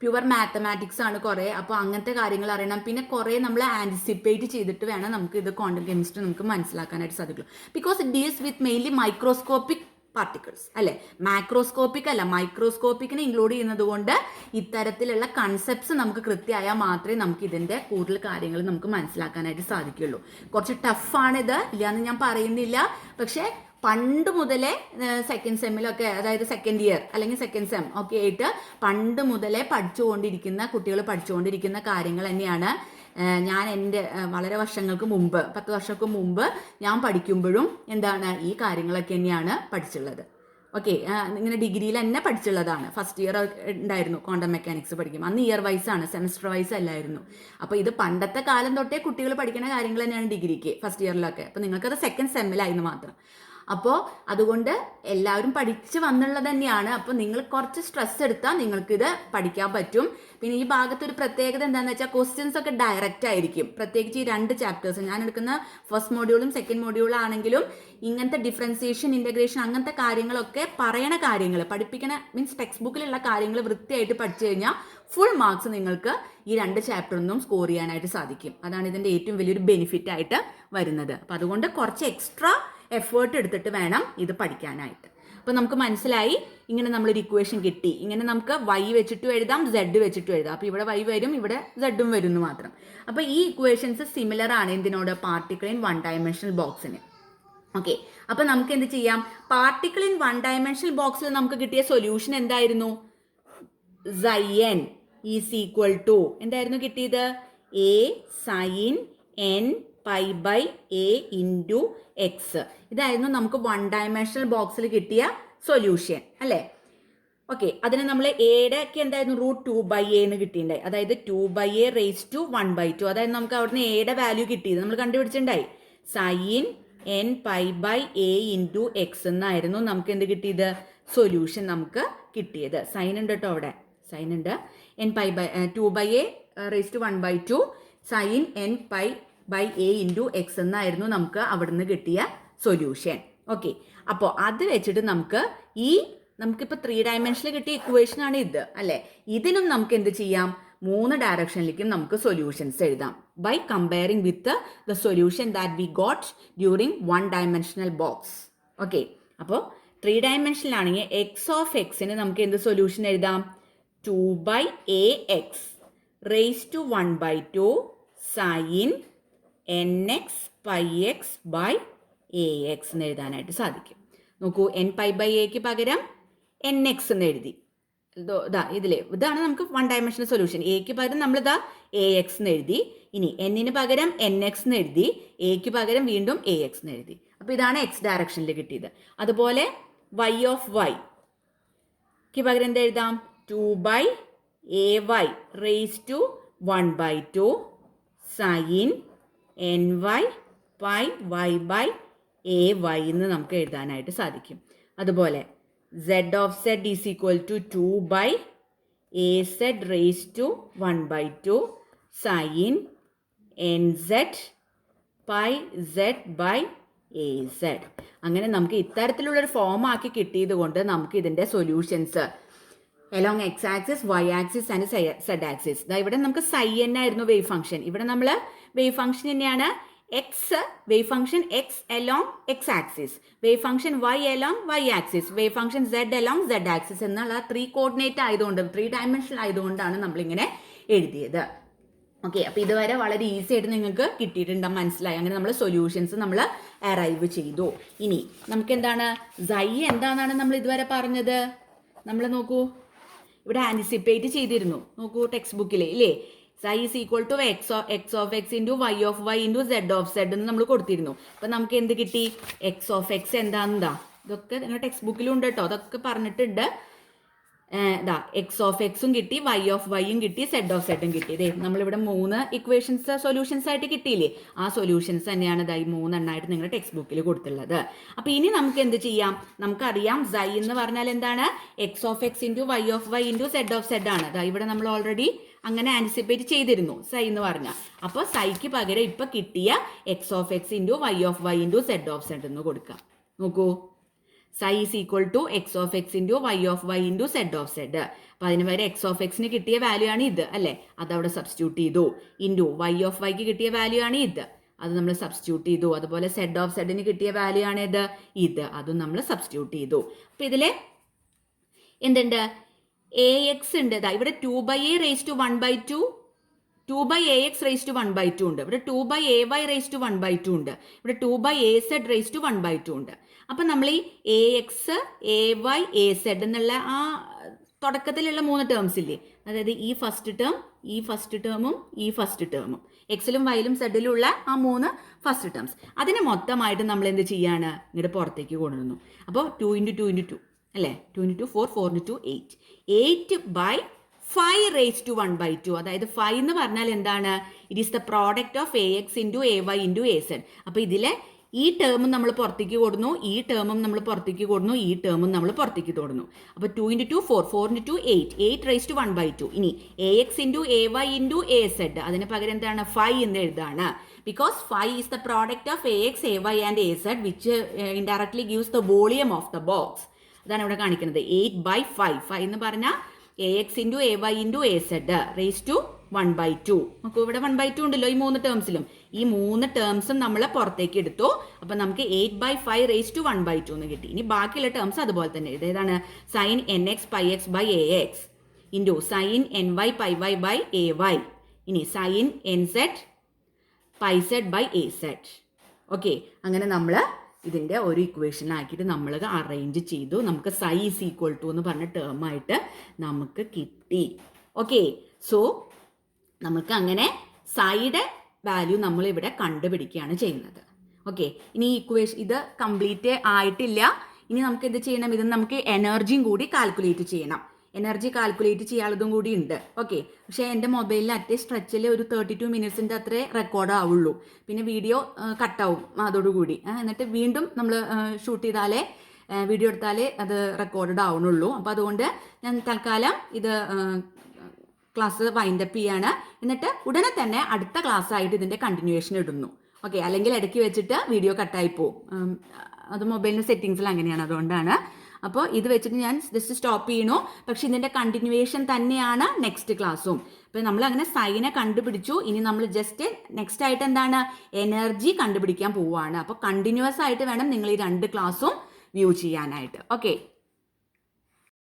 പ്യുവർ മാത്തമാറ്റിക്സ് ആണ് കുറേ. അപ്പോൾ അങ്ങനത്തെ കാര്യങ്ങൾ അറിയണം. പിന്നെ കുറേ നമ്മൾ ആൻറ്റിസിപ്പേറ്റ് ചെയ്തിട്ട് വേണം നമുക്ക് ഇത് ക്വാണ്ടം കെമിസ്ട്രി നമുക്ക് മനസ്സിലാക്കാനായിട്ട് സാധിക്കുള്ളൂ. Because it deals with mainly microscopic particles അല്ലേ, മാക്രോസ്കോപ്പിക് അല്ല. മൈക്രോസ്കോപ്പിക്കിനെ ഇൻക്ലൂഡ് ചെയ്യുന്നത് കൊണ്ട് ഇത്തരത്തിലുള്ള കൺസെപ്റ്റ്സ് നമുക്ക് കൃത്യമായാൽ മാത്രമേ നമുക്ക് ഇതിൻ്റെ കൂടുതൽ കാര്യങ്ങൾ നമുക്ക് മനസ്സിലാക്കാനായിട്ട് സാധിക്കുള്ളൂ. കുറച്ച് ടഫാണിത്, ഇല്ലയെന്ന് ഞാൻ പറയുന്നില്ല. പക്ഷേ പണ്ട് മുതലേ സെക്കൻഡ് സെമ്മിലൊക്കെ, അതായത് സെക്കൻഡ് ഇയർ അല്ലെങ്കിൽ സെക്കൻഡ് സെം ഒക്കെ ആയിട്ട് പണ്ട് മുതലേ കുട്ടികൾ പഠിച്ചുകൊണ്ടിരിക്കുന്ന കാര്യങ്ങൾ തന്നെയാണ്. ഞാൻ എൻ്റെ വളരെ വർഷങ്ങൾക്ക് മുമ്പ് 10 വർഷങ്ങൾക്ക് മുമ്പ് ഞാൻ പഠിക്കുമ്പോഴും എന്താണ് ഈ കാര്യങ്ങളൊക്കെ തന്നെയാണ് പഠിച്ചുള്ളത്. ഓക്കെ, ഇങ്ങനെ ഡിഗ്രിയിൽ തന്നെ പഠിച്ചുള്ളതാണ്. ഫസ്റ്റ് ഇയർ ഉണ്ടായിരുന്നു ക്വാണ്ടം മെക്കാനിക്സ് പഠിക്കും. അന്ന് ഇയർ വൈസ് ആണ്, സെമസ്റ്റർ വൈസ് അല്ലായിരുന്നു. അപ്പോൾ ഇത് പണ്ടത്തെ കാലം തൊട്ടേ കുട്ടികൾ പഠിക്കുന്ന കാര്യങ്ങൾ തന്നെയാണ് ഡിഗ്രിക്ക് ഫസ്റ്റ് ഇയറിലൊക്കെ. അപ്പോൾ നിങ്ങൾക്കത് സെക്കൻഡ് സെമ്മിലായിരുന്നു മാത്രം. അപ്പോൾ അതുകൊണ്ട് എല്ലാവരും പഠിച്ച് വന്നുള്ളത് തന്നെയാണ്. അപ്പോൾ നിങ്ങൾ കുറച്ച് സ്ട്രെസ് എടുത്താൽ നിങ്ങൾക്കിത് പഠിക്കാൻ പറ്റും. പിന്നെ ഈ ഭാഗത്തൊരു പ്രത്യേകത എന്താണെന്ന് വെച്ചാൽ ക്വസ്റ്റ്യൻസ് ഒക്കെ ഡയറക്റ്റ് ആയിരിക്കും. പ്രത്യേകിച്ച് ഈ 2 ചാപ്റ്റേഴ്സ് ഞാൻ എടുക്കുന്ന ഫസ്റ്റ് മോഡ്യൂളും സെക്കൻഡ് മോഡ്യൂളും ആണെങ്കിലും ഇങ്ങനത്തെ ഡിഫറൻസിയേഷൻ, ഇൻ്റഗ്രേഷൻ അങ്ങനത്തെ കാര്യങ്ങളൊക്കെ പറയണ കാര്യങ്ങൾ പഠിപ്പിക്കണ മീൻസ് ടെക്സ്റ്റ് ബുക്കിലുള്ള കാര്യങ്ങൾ വൃത്തിയായിട്ട് പഠിച്ചു കഴിഞ്ഞാൽ ഫുൾ മാർക്സ് നിങ്ങൾക്ക് ഈ 2 ചാപ്റ്ററിനും സ്കോർ ചെയ്യാനായിട്ട് സാധിക്കും. അതാണ് ഇതിൻ്റെ ഏറ്റവും വലിയൊരു ബെനിഫിറ്റ് ആയിട്ട് വരുന്നത്. അപ്പോൾ അതുകൊണ്ട് കുറച്ച് എക്സ്ട്രാ എഫേർട്ട് എടുത്തിട്ട് വേണം ഇത് പഠിക്കാനായിട്ട്. അപ്പോൾ നമുക്ക് മനസ്സിലായി, ഇങ്ങനെ നമ്മളൊരു ഇക്വേഷൻ കിട്ടി. ഇങ്ങനെ നമുക്ക് വൈ വെച്ചിട്ടും എഴുതാം, സെഡ് വെച്ചിട്ടും എഴുതാം. അപ്പോൾ ഇവിടെ വൈ വരും, ഇവിടെ സെഡും വരും എന്ന് മാത്രം. അപ്പോൾ ഈ ഇക്വേഷൻസ് സിമിലർ ആണ് എന്തിനോട്? പാർട്ടിക്കിൾ ഇൻ വൺ ഡയമെൻഷണൽ ബോക്സിന്. ഓക്കെ, അപ്പോൾ നമുക്ക് എന്ത് ചെയ്യാം? പാർട്ടിക്കിൾ ഇൻ വൺ ഡയമെൻഷണൽ ബോക്സിൽ നമുക്ക് കിട്ടിയ സൊല്യൂഷൻ എന്തായിരുന്നു? Xn ഈസ് ഈക്വൽ ടു എന്തായിരുന്നു കിട്ടിയത്? A sine N pi by A into X. ഇതായിരുന്നു നമുക്ക് വൺ ഡയമെൻഷണൽ ബോക്സിൽ കിട്ടിയ സൊല്യൂഷൻ അല്ലേ. ഓക്കെ, അതിന് നമ്മൾ എയുടെ ഒക്കെ എന്തായിരുന്നു? √2/a എന്ന് കിട്ടിയിട്ടുണ്ടായി. അതായത് 2/a റേസ് ടു 1/2. അതായത് നമുക്ക് അവിടുന്ന് എയുടെ വാല്യൂ കിട്ടിയത് നമ്മൾ കണ്ടുപിടിച്ചിട്ടുണ്ടായി. Sine N pi by A into X എന്നായിരുന്നു നമുക്ക് എന്ത് കിട്ടിയത്? സൊല്യൂഷൻ നമുക്ക് കിട്ടിയത്. സൈൻ ഉണ്ട് കേട്ടോ, അവിടെ സൈൻ ഉണ്ട്. N pi by 2/a raise to 1/2 sine N pi by A into X എന്നായിരുന്നു നമുക്ക് അവിടുന്ന് കിട്ടിയ സൊല്യൂഷൻ. ഓക്കെ, അപ്പോൾ അത് വെച്ചിട്ട് നമുക്കിപ്പോൾ 3 ഡയമെൻഷനിൽ കിട്ടിയ ഇക്വേഷനാണ് ഇത് അല്ലേ. ഇതിനും നമുക്ക് എന്ത് ചെയ്യാം? 3 ഡയറക്ഷനിലേക്കും നമുക്ക് സൊല്യൂഷൻസ് എഴുതാം by comparing with the solution that we got during 1 dimensional box. Okay, അപ്പോൾ 3 ഡയമെൻഷനിലാണെങ്കിൽ എക്സ് ഓഫ് എക്സിന് നമുക്ക് എന്ത് സൊല്യൂഷൻ എഴുതാം? 2/ax raise to 1/2 sine nx πx by ax എന്ന് എഴുതാനായിട്ട് സാധിക്കും. നോക്കൂ, n പൈ ബൈ എക്ക് പകരം nx എന്ന് എഴുതി. ഇതാണ് നമുക്ക് 1 ഡയമെൻഷണൽ സൊല്യൂഷൻ. എക്ക് പകരം നമ്മളിതാ ax എന്ന് എഴുതി. ഇനി എന്നിന് പകരം nx എന്ന് എഴുതി, എക്ക് പകരം വീണ്ടും ax എന്ന് എഴുതി. അപ്പോൾ ഇതാണ് എക്സ് ഡയറക്ഷനിൽ കിട്ടിയത്. അതുപോലെ y ഓഫ് y പകരം എന്ത് എഴുതാം? 2/ay raise to 1/2 sine ny pi y by ay എന്ന് നമുക്ക് എഴുതാനായിട്ട് സാധിക്കും. അതുപോലെ z of z is equal to 2/az raise to 1/2 sine nz pi z by az. അങ്ങനെ നമുക്ക് ഇത്തരത്തിലുള്ളൊരു ഫോം ആക്കി കിട്ടിയത് കൊണ്ട് നമുക്ക് ഇതിൻ്റെ solutions along x axis, y axis and z axis. ഇവിടെ നമുക്ക് psi n ആയിരുന്നു വേവ് ഫംഗ്ഷൻ. ഇവിടെ നമ്മൾ വേവ് ഫംഗ്ഷൻ തന്നെയാണ് X, wave function X along x axis, wave function y along y axis, wave function z along z axis എന്നുള്ള 3 coordinate ആയതുകൊണ്ട് 3 dimension ആയതുകൊണ്ടാണ് നമ്മളിങ്ങനെ എഴുതിയത്. ഓക്കെ, അപ്പോൾ ഇതുവരെ വളരെ ഈസി ആയിട്ട് നിങ്ങൾക്ക് കിട്ടിയിട്ടുണ്ടാകും, മനസ്സിലായി. അങ്ങനെ നമ്മൾ സൊല്യൂഷൻസ് നമ്മൾ അറൈവ് ചെയ്തു. ഇനി നമുക്ക് എന്താണ് xi എന്താണെന്നാണ് നമ്മൾ ഇതുവരെ പറഞ്ഞത്? നമ്മൾ നോക്കൂ, ഇവിടെ ആൻറ്റിസിപ്പേറ്റ് ചെയ്തിരുന്നു. നോക്കൂ ടെക്സ്റ്റ് ബുക്കിൽ ഇല്ലേ, xi is equal to X of X into Y of Y into Z of Z എന്ന് നമ്മൾ കൊടുത്തിരുന്നു. അപ്പം നമുക്ക് എന്ത് കിട്ടി? എക്സ് ഓഫ് എക്സ് എന്താണെന്താ, ഇതൊക്കെ നിങ്ങളുടെ ടെക്സ്റ്റ് ബുക്കിലും ഉണ്ട് കേട്ടോ, അതൊക്കെ പറഞ്ഞിട്ടുണ്ട്. ഇതാ എക്സ് ഓഫ് എക്സും കിട്ടി, വൈ ഓഫ് വൈയും കിട്ടി, സെഡ് ഓഫ് സെഡും കിട്ടി. ഇതേ നമ്മളിവിടെ 3 ഇക്വേഷൻസ് സൊല്യൂഷൻസ് ആയിട്ട് കിട്ടിയില്ലേ? ആ സൊല്യൂഷൻസ് തന്നെയാണ് ഇതായി 3 എണ്ണമായിട്ട് നിങ്ങളുടെ ടെക്സ്റ്റ് ബുക്കിൽ കൊടുത്തുള്ളത്. അപ്പോൾ ഇനി നമുക്ക് എന്ത് ചെയ്യാം? നമുക്കറിയാം സൈ എന്ന് പറഞ്ഞാൽ എന്താണ്? X of X into Y of Y into Z of Z ആണ്. അതാ ഇവിടെ നമ്മൾ ഓൾറെഡി അങ്ങനെ ആൻറ്റിസിപ്പേറ്റ് ചെയ്തിരുന്നു സൈ എന്ന് പറഞ്ഞാൽ. അപ്പോൾ സൈക്ക് പകരം ഇപ്പം കിട്ടിയ X of X into Y of Y into Z of Z എന്ന് കൊടുക്കാം. നോക്കൂ, psi is equal to X of X into Y of Y into Z of Z. അപ്പോൾ അതിന് വരെ എക്സ് ഓഫ് എക്സിന് കിട്ടിയ വാല്യൂ ആണ് ഇത് അല്ലേ? അതവിടെ സബ്സ്റ്റിറ്റ്യൂട്ട് ചെയ്തു. ഇൻറ്റു വൈ ഓഫ് വൈക്ക് കിട്ടിയ വാല്യൂ ആണ് ഇത്, അത് നമ്മൾ സബ്സ്റ്റിറ്റ്യൂട്ട് ചെയ്തു. അതുപോലെ സെഡ് ഓഫ് സെഡിന് കിട്ടിയ വാല്യൂ ആണ് ഇത്, അതും നമ്മൾ സബ്സ്റ്റിറ്റ്യൂട്ട് ചെയ്തു. അപ്പോൾ ഇതിൽ എന്തുണ്ട്? എ എക്സ് ഉണ്ട്. ഇവിടെ 2/a raise to 1/2, 2/ax raise to 1/2 ഉണ്ട്. ഇവിടെ 2/ay റേസ് ടു 1/2 ഉണ്ട്. ഇവിടെ 2/az റേസ് ടു 1/2 ഉണ്ട്. അപ്പം നമ്മൾ ഈ A X, A Y, A Z എന്നുള്ള ആ തുടക്കത്തിലുള്ള 3 ടേംസ് ഇല്ലേ, അതായത് ഈ ഫസ്റ്റ് ടേം, ഈ ഫസ്റ്റ് ടേമും ഈ ഫസ്റ്റ് ടേമും, എക്സിലും വൈയിലും സെഡിലുള്ള ആ 3 ഫസ്റ്റ് ടേംസ്, അതിനെ മൊത്തമായിട്ട് നമ്മൾ എന്ത് ചെയ്യാണ്? ഇങ്ങോട്ട് പുറത്തേക്ക് കൊണ്ടുവന്നു. അപ്പോൾ 2 × 2 × 2 അല്ലേ? 2 × 2 4, 4 × 2 8, 8/5 റേസ് ടു 1/2. അതായത് 5 എന്ന് പറഞ്ഞാൽ എന്താണ്? It is the product of A X into A Y into A Z. അപ്പോൾ ഇതിലെ ഈ ടേമും നമ്മൾ പുറത്തേക്ക് കൊടുന്നു, ഈ ടേമും നമ്മൾ പുറത്തേക്ക് കൊടുന്നു, ഈ ടേമും നമ്മൾ പുറത്തേക്ക് കൊടുന്നു. അപ്പോൾ 2 × 2 4, 4 × 2 8, 8 റേസ് ടു 1/2. ഇനി a X into A Y into A zed, അതിന് പകരം എന്താണ്? 5 എന്ന് എഴുതാണ്. Because 5 is the product of A X, A y and a zed which indirectly gives the volume of the box. അതാണ് ഇവിടെ കാണിക്കുന്നത്. 8/5. 5 എന്ന് പറഞ്ഞാൽ a X into A Y into A zed raise to 1/2. നമുക്ക് ഇവിടെ 1/2 ഉണ്ടല്ലോ ഈ 3 ടേംസിലും. ഈ 3 ടേംസും നമ്മൾ പുറത്തേക്ക് എടുത്തു. അപ്പം നമുക്ക് 8/5 റേസ് ടു 1/2 എന്ന് കിട്ടി. ഇനി ബാക്കിയുള്ള ടേംസ് അതുപോലെ തന്നെ എഴുതും. ഏതാണ്? Sine n x pi x by a X into sine n y pi y by a y. ഇനി sine n zed pi zed by a zed. Okay, അങ്ങനെ നമ്മൾ ഇതിൻ്റെ ഒരു ഇക്വേഷൻ ആക്കിയിട്ട് നമ്മൾ അറേഞ്ച് ചെയ്തു. നമുക്ക് സൈ ഈസ് ഈക്വൽ ടു എന്ന് പറഞ്ഞ ടേമായിട്ട് നമുക്ക് കിട്ടി. ഓക്കെ, സോ നമുക്ക് അങ്ങനെ സൈഡ് വാല്യൂ നമ്മൾ ഇവിടെ കണ്ടുപിടിക്കുകയാണ് ചെയ്യുന്നത്. ഓക്കെ, ഇനി ഈ ഇക്വേഷൻ ഇത് കംപ്ലീറ്റ് ആയിട്ടില്ല. ഇനി നമുക്ക് എന്ത് ചെയ്യണം? ഇത് നമുക്ക് എനർജിയും കൂടി കാൽക്കുലേറ്റ് ചെയ്യണം. എനർജി കാൽക്കുലേറ്റ് ചെയ്യാനുള്ളതും കൂടി ഉണ്ട്. ഓക്കെ, പക്ഷേ എൻ്റെ മൊബൈലിൽ അറ്റ് സ്ട്രെച്ചിൽ ഒരു 32 മിനിറ്റ്സിൻ്റെ അത്രേ റെക്കോർഡ് ആവുള്ളൂ. പിന്നെ വീഡിയോ കട്ടാവും അതോടുകൂടി. എന്നിട്ട് വീണ്ടും നമ്മൾ ഷൂട്ട് ചെയ്താലേ, വീഡിയോ എടുത്താലേ അത് റെക്കോർഡ് ആവുന്നുള്ളൂ. അപ്പോൾ അതുകൊണ്ട് ഞാൻ തൽക്കാലം ഇത് ക്ലാസ് വൈൻഡപ്പ് ചെയ്യാണ്. എന്നിട്ട് ഉടനെ തന്നെ അടുത്ത ക്ലാസ് ആയിട്ട് ഇതിൻ്റെ കണ്ടിന്യൂവേഷൻ ഇടുന്നു. ഓക്കെ, അല്ലെങ്കിൽ ഇടയ്ക്ക് വെച്ചിട്ട് വീഡിയോ കട്ടായി പോവും. അത് മൊബൈലിൻ്റെ സെറ്റിങ്സിൽ അങ്ങനെയാണ്, അതുകൊണ്ടാണ്. അപ്പോൾ ഇത് വെച്ചിട്ട് ഞാൻ ജസ്റ്റ് സ്റ്റോപ്പ് ചെയ്യണു. പക്ഷെ ഇതിൻ്റെ കണ്ടിന്യൂവേഷൻ തന്നെയാണ് നെക്സ്റ്റ് ക്ലാസ്സും. അപ്പോൾ നമ്മൾ അങ്ങനെ സൈനെ കണ്ടുപിടിച്ചു. ഇനി നമ്മൾ ജസ്റ്റ് നെക്സ്റ്റ് ആയിട്ട് എന്താണ്? എനർജി കണ്ടുപിടിക്കാൻ പോവുകയാണ്. അപ്പോൾ കണ്ടിന്യൂസ് ആയിട്ട് വേണം നിങ്ങൾ ഈ 2 ക്ലാസ്സും വ്യൂ ചെയ്യാനായിട്ട്. ഓക്കെ.